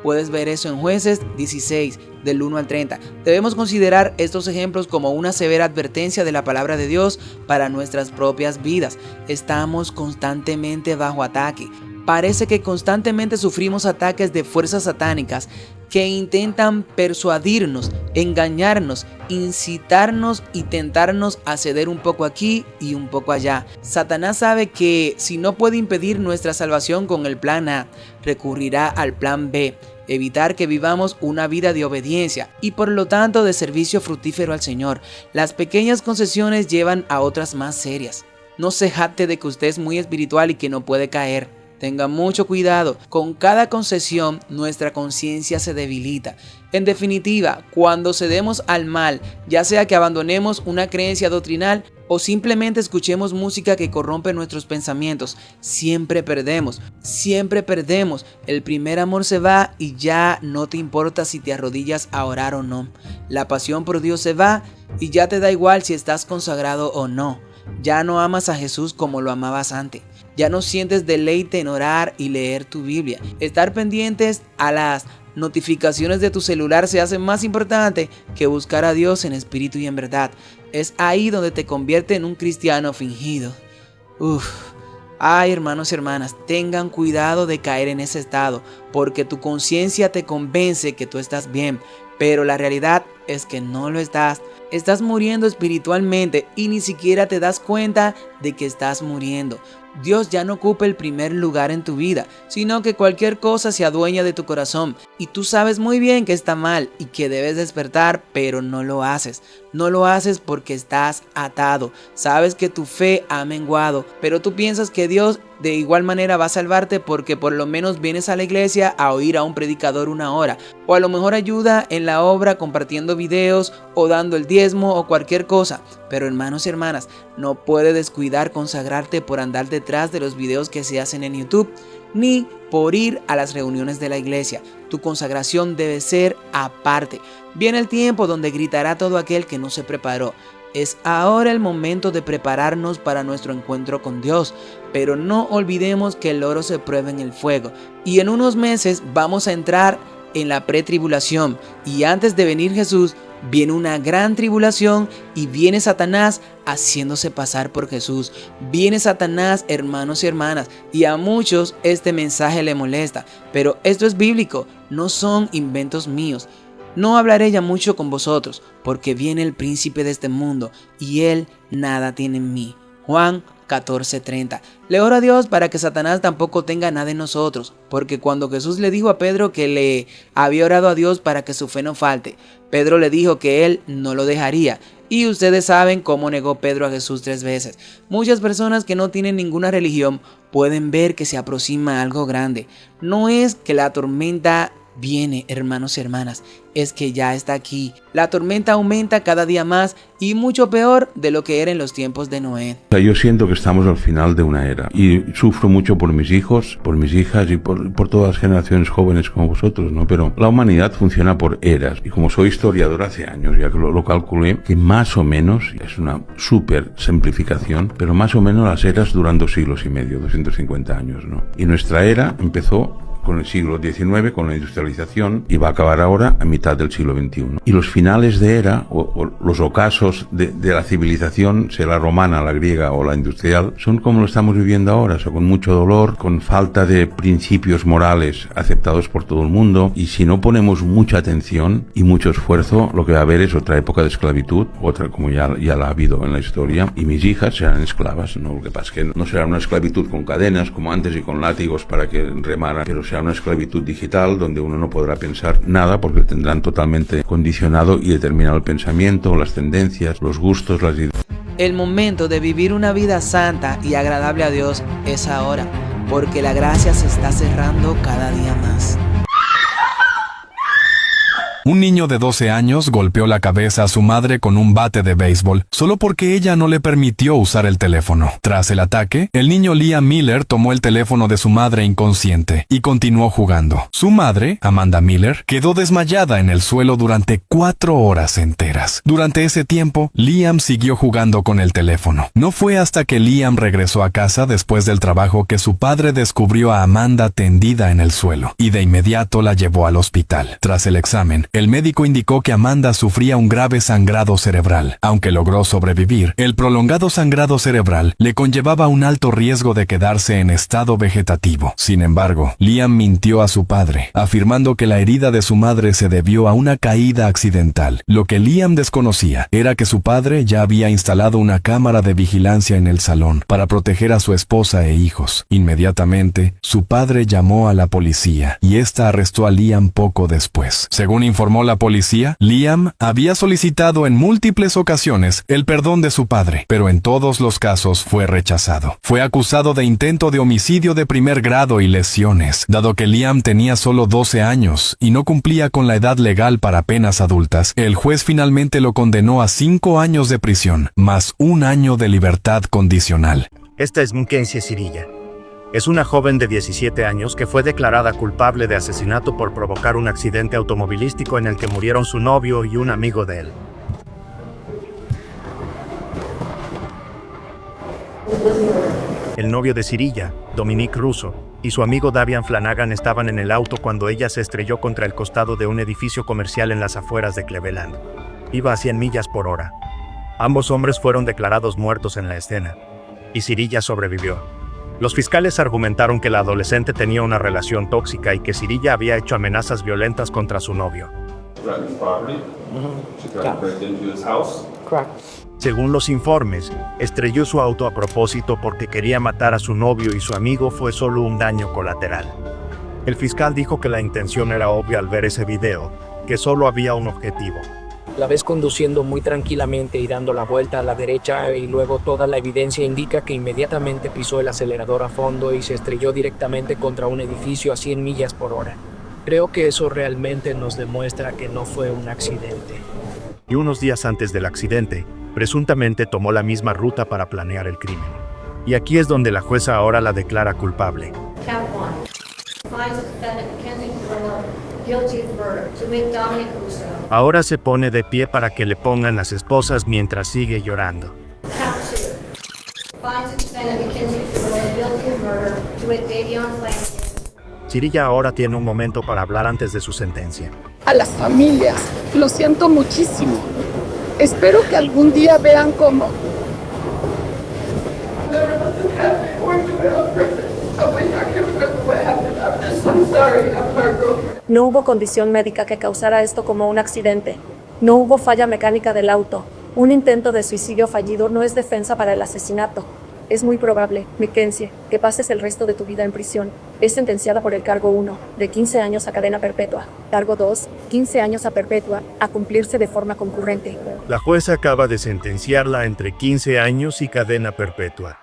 Puedes ver eso en Jueces 16, del 1 al 30. Debemos considerar estos ejemplos como una severa advertencia de la palabra de Dios para nuestras propias vidas. Estamos constantemente bajo ataque. Parece que constantemente sufrimos ataques de fuerzas satánicas que intentan persuadirnos, engañarnos, incitarnos y tentarnos a ceder un poco aquí y un poco allá. Satanás sabe que si no puede impedir nuestra salvación con el plan A, recurrirá al plan B, evitar que vivamos una vida de obediencia y por lo tanto de servicio fructífero al Señor. Las pequeñas concesiones llevan a otras más serias. No se jacte de que usted es muy espiritual y que no puede caer. Tenga mucho cuidado, con cada concesión nuestra conciencia se debilita. En definitiva, cuando cedemos al mal, ya sea que abandonemos una creencia doctrinal o simplemente escuchemos música que corrompe nuestros pensamientos, siempre perdemos. El primer amor se va y ya no te importa si te arrodillas a orar o no. La pasión por Dios se va y ya te da igual si estás consagrado o no. Ya no amas a Jesús como lo amabas antes. Ya no sientes deleite en orar y leer tu Biblia. Estar pendientes a las notificaciones de tu celular se hace más importante que buscar a Dios en espíritu y en verdad. Es ahí donde te convierte en un cristiano fingido. Ay, hermanos y hermanas, tengan cuidado de caer en ese estado, porque tu conciencia te convence que tú estás bien, pero la realidad es que no lo estás. Estás muriendo espiritualmente y ni siquiera te das cuenta de que estás muriendo. Dios ya no ocupa el primer lugar en tu vida, sino que cualquier cosa se adueña de tu corazón y tú sabes muy bien que está mal y que debes despertar, pero no lo haces. No lo haces porque estás atado. Sabes que tu fe ha menguado, pero tú piensas que Dios de igual manera va a salvarte porque por lo menos vienes a la iglesia a oír a un predicador una hora, o a lo mejor ayuda en la obra compartiendo videos o dando el diezmo o cualquier cosa. Pero hermanos y hermanas, no puedes descuidar consagrarte por andar detrás de los videos que se hacen en YouTube, ni por ir a las reuniones de la iglesia. Tu consagración debe ser aparte. Viene el tiempo donde gritará todo aquel que no se preparó. Es ahora el momento de prepararnos para nuestro encuentro con Dios, pero no olvidemos que el oro se prueba en el fuego y en unos meses vamos a entrar en la pretribulación y antes de venir Jesús viene una gran tribulación y viene Satanás haciéndose pasar por Jesús. Viene Satanás, hermanos y hermanas, y a muchos este mensaje le molesta, pero esto es bíblico, no son inventos míos. No hablaré ya mucho con vosotros, porque viene el príncipe de este mundo, y él nada tiene en mí. Juan 14:30. Le oro a Dios para que Satanás tampoco tenga nada en nosotros, porque cuando Jesús le dijo a Pedro que le había orado a Dios para que su fe no falte, Pedro le dijo que él no lo dejaría. Y ustedes saben cómo negó Pedro a Jesús 3 veces. Muchas personas que no tienen ninguna religión pueden ver que se aproxima algo grande. No es que la tormenta viene, hermanos y hermanas, es que ya está aquí. La tormenta aumenta cada día más y mucho peor de lo que era en los tiempos de Noé. Yo siento que estamos al final de una era y sufro mucho por mis hijos, por mis hijas y por todas las generaciones jóvenes como vosotros, ¿no? Pero la humanidad funciona por eras y como soy historiador hace años, ya que lo calculé, que más o menos, es una súper simplificación, pero más o menos las eras duran 2 siglos y medio, 250 años, ¿no? Y nuestra era empezó con el siglo XIX, con la industrialización, y va a acabar ahora a mitad del siglo XXI. Y los finales de era, o los ocasos de la civilización, sea la romana, la griega o la industrial, son como lo estamos viviendo ahora, o sea, con mucho dolor, con falta de principios morales aceptados por todo el mundo, y si no ponemos mucha atención y mucho esfuerzo, lo que va a haber es otra época de esclavitud, otra como ya la ha habido en la historia, y mis hijas serán esclavas, ¿no? Lo que pasa es que no será una esclavitud con cadenas, como antes, y con látigos para que remaran, pero será una esclavitud digital donde uno no podrá pensar nada porque tendrán totalmente condicionado y determinado el pensamiento, las tendencias, los gustos, las ideas. El momento de vivir una vida santa y agradable a Dios es ahora, porque la gracia se está cerrando cada día más. Un niño de 12 años golpeó la cabeza a su madre con un bate de béisbol solo porque ella no le permitió usar el teléfono. Tras el ataque, el niño Liam Miller tomó el teléfono de su madre inconsciente y continuó jugando. Su madre, Amanda Miller, quedó desmayada en el suelo durante 4 horas enteras. Durante ese tiempo, Liam siguió jugando con el teléfono. No fue hasta que Liam regresó a casa después del trabajo que su padre descubrió a Amanda tendida en el suelo y de inmediato la llevó al hospital. Tras el examen, el médico indicó que Amanda sufría un grave sangrado cerebral. Aunque logró sobrevivir, el prolongado sangrado cerebral le conllevaba un alto riesgo de quedarse en estado vegetativo. Sin embargo, Liam mintió a su padre, afirmando que la herida de su madre se debió a una caída accidental. Lo que Liam desconocía era que su padre ya había instalado una cámara de vigilancia en el salón para proteger a su esposa e hijos. Inmediatamente, su padre llamó a la policía y esta arrestó a Liam poco después. Según informó la policía, Liam había solicitado en múltiples ocasiones el perdón de su padre, pero en todos los casos fue rechazado. Fue acusado de intento de homicidio de primer grado y lesiones. Dado que Liam tenía solo 12 años y no cumplía con la edad legal para penas adultas, el juez finalmente lo condenó a 5 años de prisión, más 1 año de libertad condicional. Esta es Mkenzie Sirilla. Es una joven de 17 años que fue declarada culpable de asesinato por provocar un accidente automovilístico en el que murieron su novio y un amigo de él. El novio de Sirilla, Dominique Russo, y su amigo Davian Flanagan estaban en el auto cuando ella se estrelló contra el costado de un edificio comercial en las afueras de Cleveland. Iba a 100 millas por hora. Ambos hombres fueron declarados muertos en la escena, y Sirilla sobrevivió. Los fiscales argumentaron que la adolescente tenía una relación tóxica y que Sirilla había hecho amenazas violentas contra su novio. Según los informes, estrelló su auto a propósito porque quería matar a su novio y su amigo fue solo un daño colateral. El fiscal dijo que la intención era obvia al ver ese video, que solo había un objetivo. La ves conduciendo muy tranquilamente y dando la vuelta a la derecha y luego toda la evidencia indica que inmediatamente pisó el acelerador a fondo y se estrelló directamente contra un edificio a 100 millas por hora. Creo que eso realmente nos demuestra que no fue un accidente. Y unos días antes del accidente, presuntamente tomó la misma ruta para planear el crimen. Y aquí es donde la jueza ahora la declara culpable. Ahora se pone de pie para que le pongan las esposas mientras sigue llorando. Sirilla ahora tiene un momento para hablar antes de su sentencia. A las familias, lo siento muchísimo. Espero que algún día vean cómo. No hubo condición médica que causara esto como un accidente. No hubo falla mecánica del auto. Un intento de suicidio fallido no es defensa para el asesinato. Es muy probable, Mkenzie, que pases el resto de tu vida en prisión. Es sentenciada por el cargo 1, de 15 años a cadena perpetua. Cargo 2, 15 años a perpetua, a cumplirse de forma concurrente. La jueza acaba de sentenciarla entre 15 años y cadena perpetua.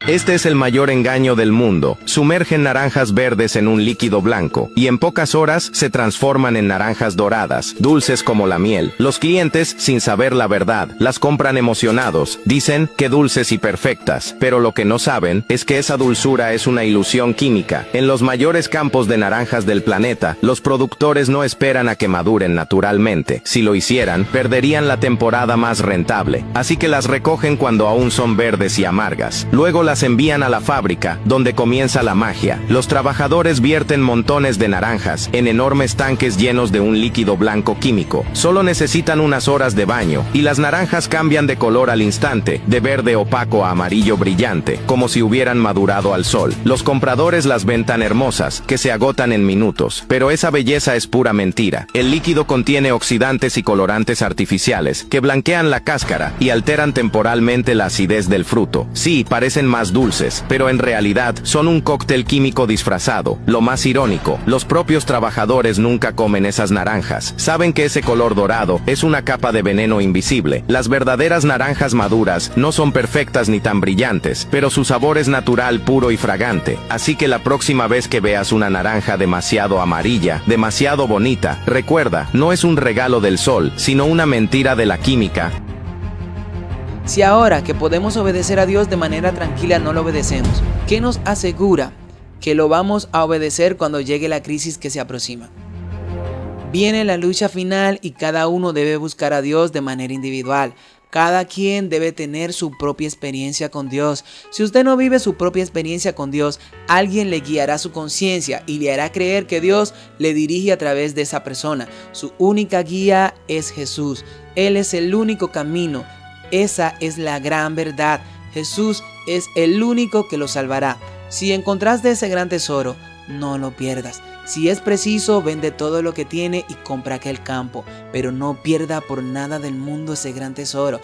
Este es el mayor engaño del mundo. Sumergen naranjas verdes en un líquido blanco y en pocas horas se transforman en naranjas doradas, dulces como la miel. Los clientes, sin saber la verdad, las compran emocionados. Dicen que dulces y perfectas, pero lo que no saben es que esa dulzura es una ilusión química. En los mayores campos de naranjas del planeta, los productores no esperan a que maduren naturalmente. Si lo hicieran, perderían la temporada más rentable. Así que las recogen cuando aún son verdes y amargas. Luego las envían a la fábrica, donde comienza la magia. Los trabajadores vierten montones de naranjas en enormes tanques llenos de un líquido blanco químico. Solo necesitan unas horas de baño, y las naranjas cambian de color al instante, de verde opaco a amarillo brillante, como si hubieran madurado al sol. Los compradores las ven tan hermosas, que se agotan en minutos. Pero esa belleza es pura mentira. El líquido contiene oxidantes y colorantes artificiales, que blanquean la cáscara y alteran temporalmente la acidez del fruto. Sí, parecen más dulces, pero en realidad son un cóctel químico disfrazado. Lo más irónico, los propios trabajadores nunca comen esas naranjas. Saben que ese color dorado es una capa de veneno invisible. Las verdaderas naranjas maduras no son perfectas ni tan brillantes, pero su sabor es natural, puro y fragante. Así que la próxima vez que veas una naranja demasiado amarilla, demasiado bonita, recuerda, no es un regalo del sol, sino una mentira de la química. Si ahora que podemos obedecer a Dios de manera tranquila no lo obedecemos, ¿qué nos asegura que lo vamos a obedecer cuando llegue la crisis que se aproxima? Viene la lucha final y cada uno debe buscar a Dios de manera individual. Cada quien debe tener su propia experiencia con Dios. Si usted no vive su propia experiencia con Dios, alguien le guiará su conciencia y le hará creer que Dios le dirige a través de esa persona. Su única guía es Jesús. Él es el único camino. Esa es la gran verdad. Jesús es el único que lo salvará. Si encontraste ese gran tesoro, no lo pierdas. Si es preciso, vende todo lo que tiene y compra aquel campo, pero no pierda por nada del mundo ese gran tesoro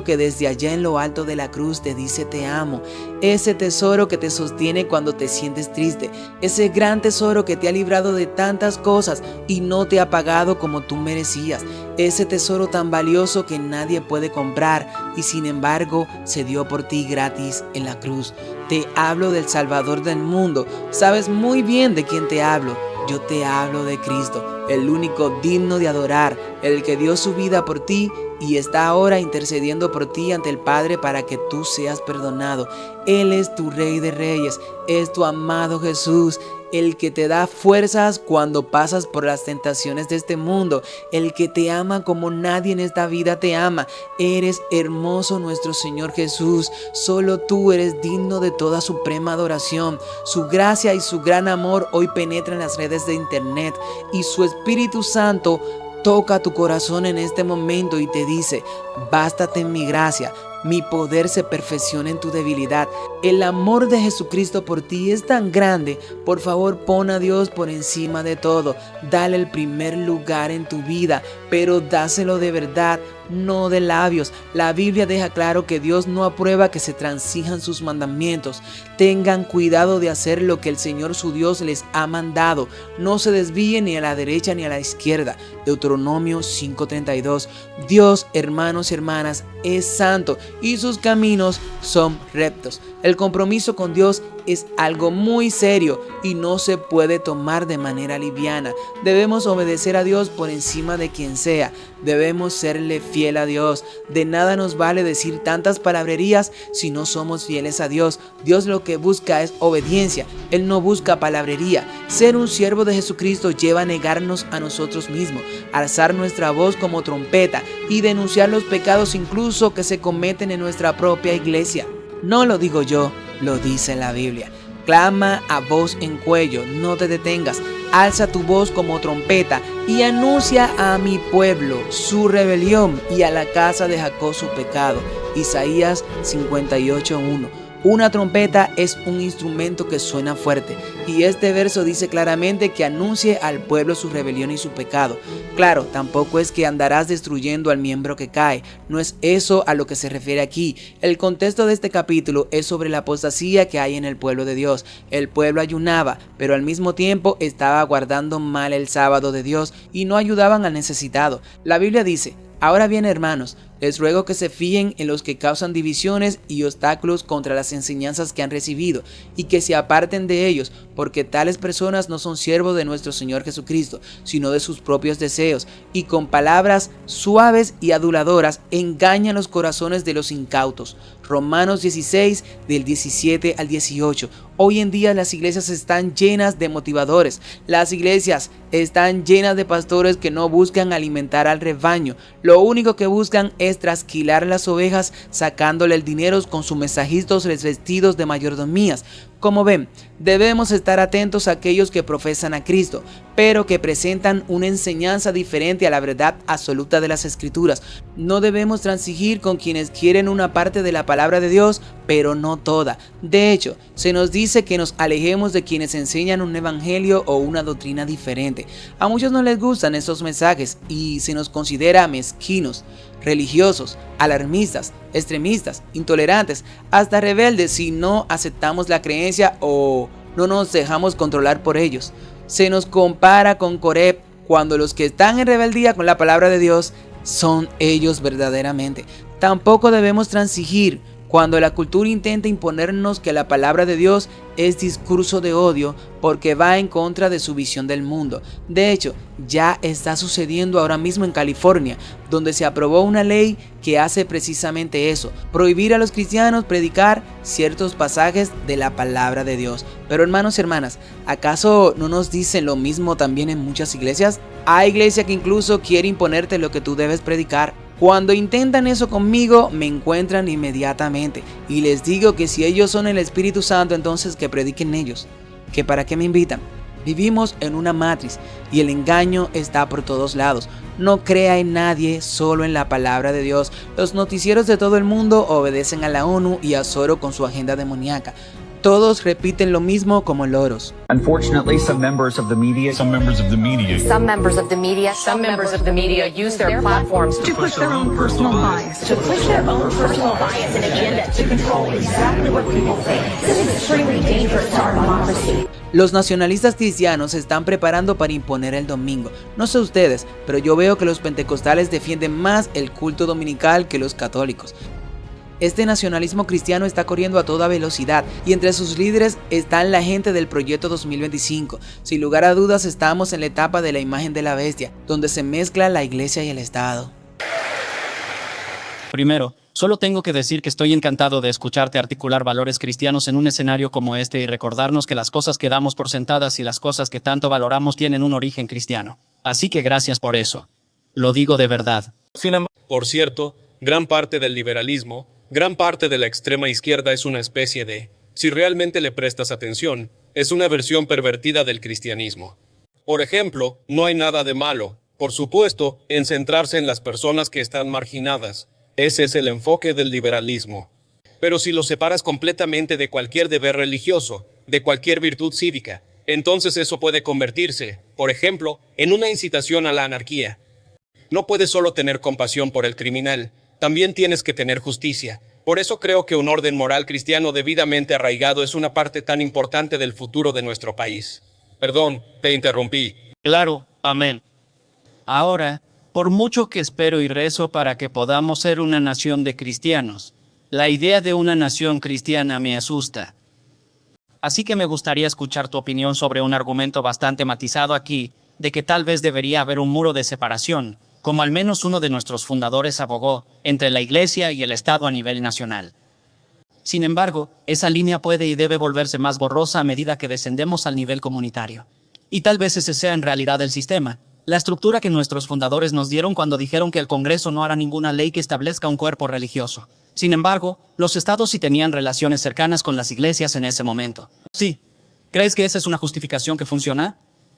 que desde allá en lo alto de la cruz te dice te amo, ese tesoro que te sostiene cuando te sientes triste, ese gran tesoro que te ha librado de tantas cosas y no te ha pagado como tú merecías, ese tesoro tan valioso que nadie puede comprar y sin embargo se dio por ti gratis en la cruz. Te hablo del Salvador del mundo. Sabes muy bien de quién te hablo. Yo te hablo de Cristo, el único digno de adorar, el que dio su vida por ti y está ahora intercediendo por ti ante el Padre para que tú seas perdonado. Él es tu Rey de Reyes, es tu amado Jesús, el que te da fuerzas cuando pasas por las tentaciones de este mundo, el que te ama como nadie en esta vida te ama. Eres hermoso nuestro Señor Jesús, solo tú eres digno de toda suprema adoración. Su gracia y su gran amor hoy penetran las redes de internet y su Espíritu Santo toca tu corazón en este momento y te dice, bástate en mi gracia. Mi poder se perfecciona en tu debilidad. El amor de Jesucristo por ti es tan grande. Por favor, pon a Dios por encima de todo. Dale el primer lugar en tu vida, pero dáselo de verdad, no de labios. La Biblia deja claro que Dios no aprueba que se transijan sus mandamientos. Tengan cuidado de hacer lo que el Señor su Dios les ha mandado. No se desvíen ni a la derecha ni a la izquierda. Deuteronomio 5:32. Dios, hermanos y hermanas, es santo y sus caminos son rectos. El compromiso con Dios es algo muy serio y no se puede tomar de manera liviana. Debemos obedecer a Dios por encima de quien sea. Debemos serle fiel a Dios. De nada nos vale decir tantas palabrerías si no somos fieles a Dios. Dios lo que busca es obediencia. Él no busca palabrería. Ser un siervo de Jesucristo lleva a negarnos a nosotros mismos, alzar nuestra voz como trompeta y denunciar los pecados incluso que se cometen en nuestra propia iglesia. No lo digo yo, lo dice la Biblia. Clama a voz en cuello, no te detengas. Alza tu voz como trompeta y anuncia a mi pueblo su rebelión y a la casa de Jacob su pecado. Isaías 58:1. Una trompeta es un instrumento que suena fuerte y este verso dice claramente que anuncie al pueblo su rebelión y su pecado. Claro, tampoco es que andarás destruyendo al miembro que cae, no es eso a lo que se refiere aquí. El contexto de este capítulo es sobre la apostasía que hay en el pueblo de Dios. El pueblo ayunaba, pero al mismo tiempo estaba guardando mal el sábado de Dios y no ayudaban al necesitado. La Biblia dice: ahora bien, hermanos, les ruego que se fíen en los que causan divisiones y obstáculos contra las enseñanzas que han recibido y que se aparten de ellos, porque tales personas no son siervos de nuestro Señor Jesucristo, sino de sus propios deseos, y con palabras suaves y aduladoras engañan los corazones de los incautos. Romanos 16, del 17 al 18. Hoy en día las iglesias están llenas de motivadores. Las iglesias están llenas de pastores que no buscan alimentar al rebaño. Lo único que buscan es trasquilar las ovejas, sacándole el dinero con sus mensajitos vestidos de mayordomías. Como ven, debemos estar atentos a aquellos que profesan a Cristo, pero que presentan una enseñanza diferente a la verdad absoluta de las Escrituras. No debemos transigir con quienes quieren una parte de la palabra de Dios, pero no toda. De hecho, se nos dice que nos alejemos de quienes enseñan un evangelio o una doctrina diferente. A muchos no les gustan estos mensajes y se nos considera mezquinos, religiosos, alarmistas. extremistas, intolerantes, hasta rebeldes si no aceptamos la creencia o no nos dejamos controlar por ellos. Se nos compara con Coreb, cuando los que están en rebeldía con la palabra de Dios son ellos verdaderamente. Tampoco debemos transigir cuando la cultura intenta imponernos que la palabra de Dios es discurso de odio porque va en contra de su visión del mundo. De hecho, ya está sucediendo ahora mismo en California, donde se aprobó una ley que hace precisamente eso: prohibir a los cristianos predicar ciertos pasajes de la palabra de Dios. Pero hermanos y hermanas, ¿acaso no nos dicen lo mismo también en muchas iglesias? Hay iglesia que incluso quiere imponerte lo que tú debes predicar. Cuando intentan eso conmigo, me encuentran inmediatamente y les digo que si ellos son el Espíritu Santo, entonces que prediquen ellos. ¿Que para qué me invitan? Vivimos en una matriz y el engaño está por todos lados. No crea en nadie, solo en la palabra de Dios. Los noticieros de todo el mundo obedecen a la ONU y a Soros con su agenda demoníaca. Todos repiten lo mismo como loros. Unfortunately, some members of the media use their platforms to push their own personal bias, and agenda to control exactly what people think. This is extremely dangerous to our democracy. Los nacionalistas cristianos se están preparando para imponer el domingo. No sé ustedes, pero yo veo que los pentecostales defienden más el culto dominical que los católicos. Este nacionalismo cristiano está corriendo a toda velocidad y entre sus líderes están la gente del Proyecto 2025. Sin lugar a dudas, estamos en la etapa de la imagen de la bestia, donde se mezcla la iglesia y el Estado. Primero, solo tengo que decir que estoy encantado de escucharte articular valores cristianos en un escenario como este y recordarnos que las cosas que damos por sentadas y las cosas que tanto valoramos tienen un origen cristiano. Así que gracias por eso. Lo digo de verdad. Por cierto, gran parte del liberalismo, gran parte de la extrema izquierda es una especie de, si realmente le prestas atención, es una versión pervertida del cristianismo. Por ejemplo, no hay nada de malo, por supuesto, en centrarse en las personas que están marginadas. Ese es el enfoque del liberalismo. Pero si lo separas completamente de cualquier deber religioso, de cualquier virtud cívica, entonces eso puede convertirse, por ejemplo, en una incitación a la anarquía. No puedes solo tener compasión por el criminal, también tienes que tener justicia. Por eso creo que un orden moral cristiano debidamente arraigado es una parte tan importante del futuro de nuestro país. Perdón, te interrumpí. Claro, amén. Ahora, por mucho que espero y rezo para que podamos ser una nación de cristianos, la idea de una nación cristiana me asusta. Así que me gustaría escuchar tu opinión sobre un argumento bastante matizado aquí, de que tal vez debería haber un muro de separación, como al menos uno de nuestros fundadores abogó, entre la Iglesia y el Estado a nivel nacional. Sin embargo, esa línea puede y debe volverse más borrosa a medida que descendemos al nivel comunitario. Y tal vez ese sea en realidad el sistema, la estructura que nuestros fundadores nos dieron cuando dijeron que el Congreso no hará ninguna ley que establezca un cuerpo religioso. Sin embargo, los estados sí tenían relaciones cercanas con las iglesias en ese momento. Sí. ¿Crees que esa es una justificación que funciona?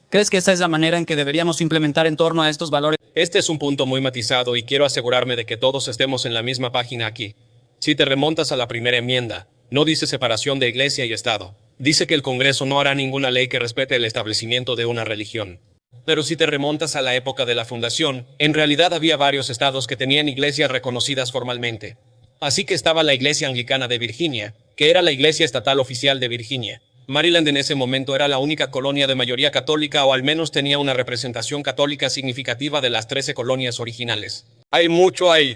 ¿Crees que esa es la manera en que deberíamos implementar en torno a estos valores? Este es un punto muy matizado y quiero asegurarme de que todos estemos en la misma página aquí. Si te remontas a la primera enmienda, no dice separación de iglesia y Estado. Dice que el Congreso no hará ninguna ley que respete el establecimiento de una religión. Pero si te remontas a la época de la fundación, en realidad había varios estados que tenían iglesias reconocidas formalmente. Así que estaba la Iglesia Anglicana de Virginia, que era la iglesia estatal oficial de Virginia. Maryland en ese momento era la única colonia de mayoría católica o al menos tenía una representación católica significativa de las 13 colonias originales. Hay mucho ahí.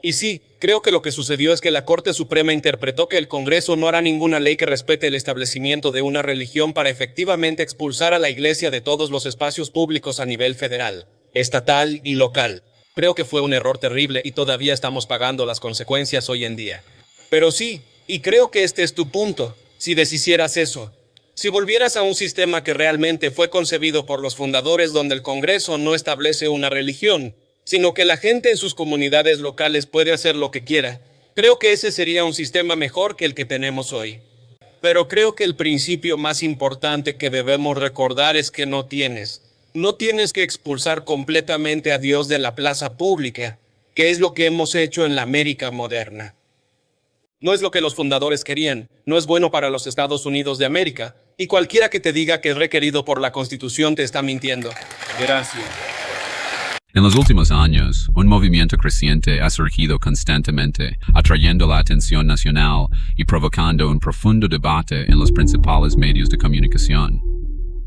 Y sí, creo que lo que sucedió es que la Corte Suprema interpretó que el Congreso no hará ninguna ley que respete el establecimiento de una religión para efectivamente expulsar a la Iglesia de todos los espacios públicos a nivel federal, estatal y local. Creo que fue un error terrible y todavía estamos pagando las consecuencias hoy en día. Pero sí, y creo que este es tu punto. Si deshicieras eso, si volvieras a un sistema que realmente fue concebido por los fundadores donde el Congreso no establece una religión, sino que la gente en sus comunidades locales puede hacer lo que quiera, creo que ese sería un sistema mejor que el que tenemos hoy. Pero creo que el principio más importante que debemos recordar es que no tienes que expulsar completamente a Dios de la plaza pública, que es lo que hemos hecho en la América moderna. No es lo que los fundadores querían, no es bueno para los Estados Unidos de América, y cualquiera que te diga que es requerido por la Constitución te está mintiendo. Gracias. En los últimos años, un movimiento creciente ha surgido constantemente, atrayendo la atención nacional y provocando un profundo debate en los principales medios de comunicación.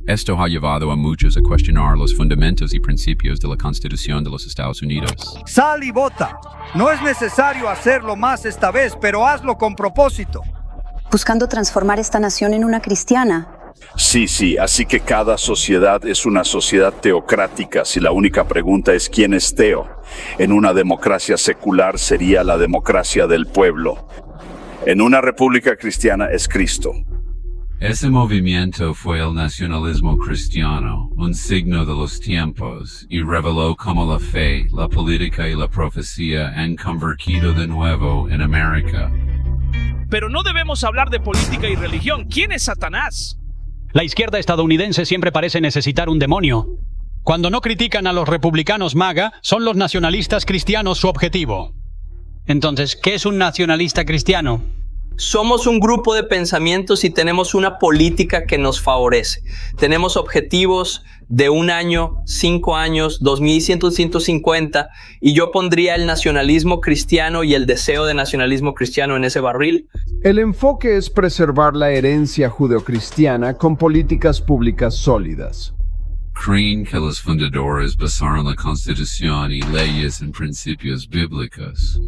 Esto ha llevado a muchos a cuestionar los fundamentos y principios de la Constitución de los Estados Unidos. Sal y vota. No es necesario hacerlo más esta vez, pero hazlo con propósito. Buscando transformar esta nación en una cristiana. Sí, así que cada sociedad es una sociedad teocrática si la única pregunta es ¿quién es teo? En una democracia secular sería la democracia del pueblo. En una república cristiana es Cristo. Ese movimiento fue el nacionalismo cristiano, un signo de los tiempos, y reveló cómo la fe, la política y la profecía han convergido de nuevo en América. Pero no debemos hablar de política y religión. ¿Quién es Satanás? La izquierda estadounidense siempre parece necesitar un demonio. Cuando no critican a los republicanos MAGA, son los nacionalistas cristianos su objetivo. Entonces, ¿qué es un nacionalista cristiano? Somos un grupo de pensamientos y tenemos una política que nos favorece. Tenemos objetivos de 1 año, 5 años, 2150, y yo pondría el nacionalismo cristiano y el deseo de nacionalismo cristiano en ese barril. El enfoque es preservar la herencia judeocristiana con políticas públicas sólidas. Creen que los fundadores basaron la Constitución y leyes en principios bíblicos.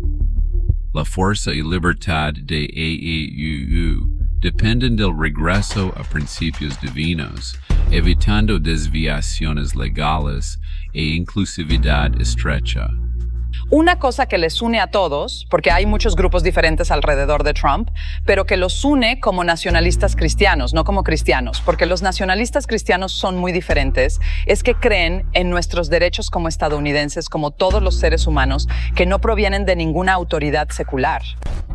La fuerza y libertad de AEUU dependen del regreso a principios divinos, evitando desviaciones legales e inclusividad estrecha. Una cosa que les une a todos, porque hay muchos grupos diferentes alrededor de Trump, pero que los une como nacionalistas cristianos, no como cristianos, porque los nacionalistas cristianos son muy diferentes, es que creen en nuestros derechos como estadounidenses, como todos los seres humanos, que no provienen de ninguna autoridad secular,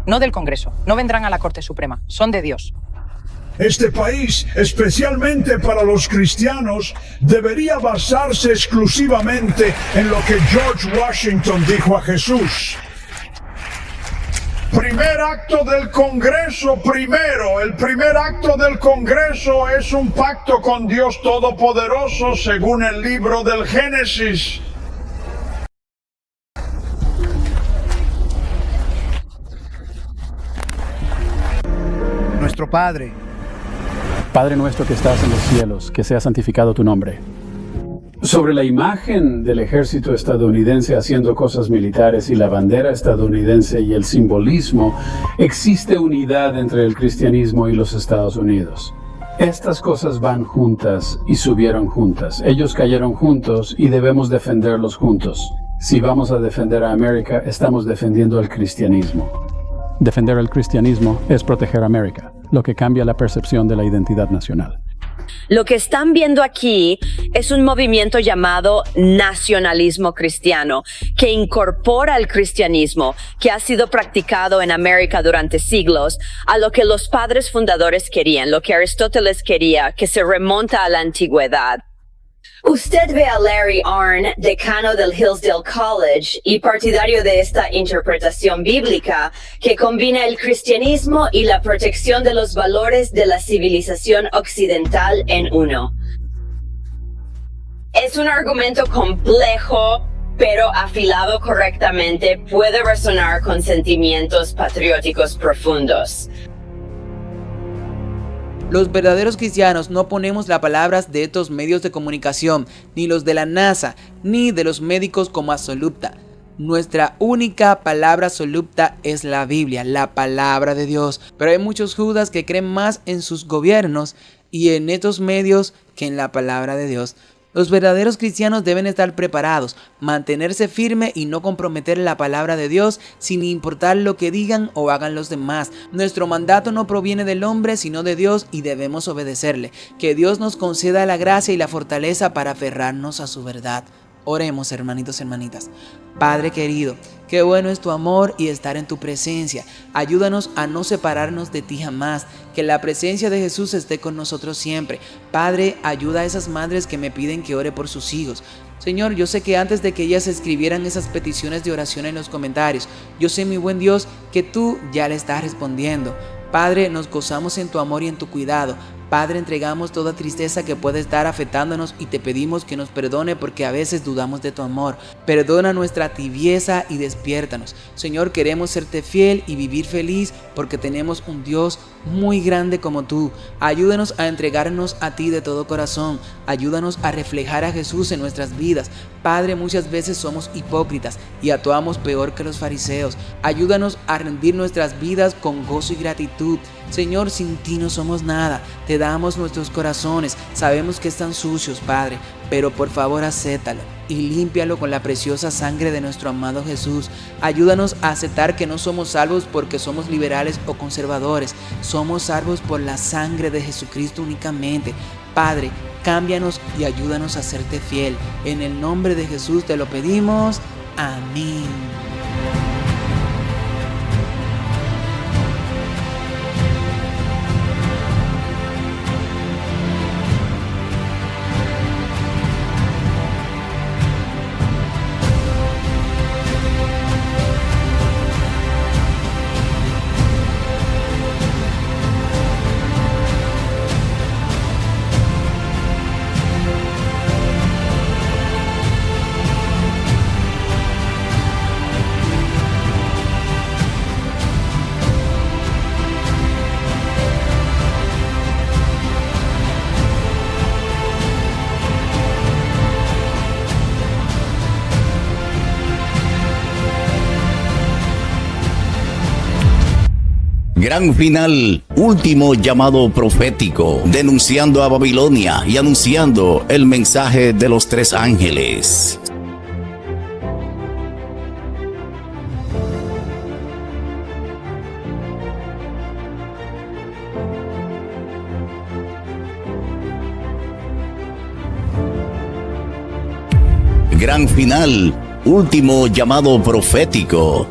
no del Congreso, no vendrán a la Corte Suprema, son de Dios. Este país, especialmente para los cristianos, debería basarse exclusivamente en lo que George Washington dijo a Jesús. Primer acto del Congreso primero. El primer acto del Congreso es un pacto con Dios Todopoderoso según el libro del Génesis. Nuestro Padre. Padre nuestro que estás en los cielos, que sea santificado tu nombre. Sobre la imagen del ejército estadounidense haciendo cosas militares y la bandera estadounidense y el simbolismo, existe unidad entre el cristianismo y los Estados Unidos. Estas cosas van juntas y subieron juntas. Ellos cayeron juntos y debemos defenderlos juntos. Si vamos a defender a América, estamos defendiendo el cristianismo. Defender el cristianismo es proteger a América, lo que cambia la percepción de la identidad nacional. Lo que están viendo aquí es un movimiento llamado nacionalismo cristiano, que incorpora el cristianismo, que ha sido practicado en América durante siglos, a lo que los padres fundadores querían, lo que Aristóteles quería, que se remonta a la antigüedad. Usted ve a Larry Arnn, decano del Hillsdale College y partidario de esta interpretación bíblica que combina el cristianismo y la protección de los valores de la civilización occidental en uno. Es un argumento complejo, pero afilado correctamente puede resonar con sentimientos patrióticos profundos. Los verdaderos cristianos no ponemos las palabras de estos medios de comunicación, ni los de la NASA, ni de los médicos como absoluta. Nuestra única palabra absoluta es la Biblia, la palabra de Dios. Pero hay muchos judas que creen más en sus gobiernos y en estos medios que en la palabra de Dios. Los verdaderos cristianos deben estar preparados, mantenerse firme y no comprometer la palabra de Dios sin importar lo que digan o hagan los demás. Nuestro mandato no proviene del hombre sino de Dios y debemos obedecerle. Que Dios nos conceda la gracia y la fortaleza para aferrarnos a su verdad. Oremos, hermanitos y hermanitas. Padre querido, qué bueno es tu amor y estar en tu presencia. Ayúdanos a no separarnos de ti jamás. Que la presencia de Jesús esté con nosotros siempre. Padre, ayuda a esas madres que me piden que ore por sus hijos. Señor, yo sé que antes de que ellas escribieran esas peticiones de oración en los comentarios, yo sé, mi buen Dios, que tú ya le estás respondiendo. Padre, nos gozamos en tu amor y en tu cuidado. Padre, entregamos toda tristeza que puede estar afectándonos y te pedimos que nos perdone porque a veces dudamos de tu amor. Perdona nuestra tibieza y despiértanos. Señor, queremos serte fiel y vivir feliz porque tenemos un Dios muy grande como tú. Ayúdanos a entregarnos a ti de todo corazón. Ayúdanos a reflejar a Jesús en nuestras vidas. Padre, muchas veces somos hipócritas y actuamos peor que los fariseos. Ayúdanos a rendir nuestras vidas con gozo y gratitud. Señor, sin ti no somos nada. Te damos nuestros corazones. Sabemos que están sucios, Padre, pero por favor acéptalo y límpialo con la preciosa sangre de nuestro amado Jesús. Ayúdanos a aceptar que no somos salvos porque somos liberales o conservadores. Somos salvos por la sangre de Jesucristo únicamente. Padre, cámbianos y ayúdanos a serte fiel. En el nombre de Jesús te lo pedimos. Amén. Gran final, último llamado profético, denunciando a Babilonia y anunciando el mensaje de los 3 ángeles. Gran final, último llamado profético,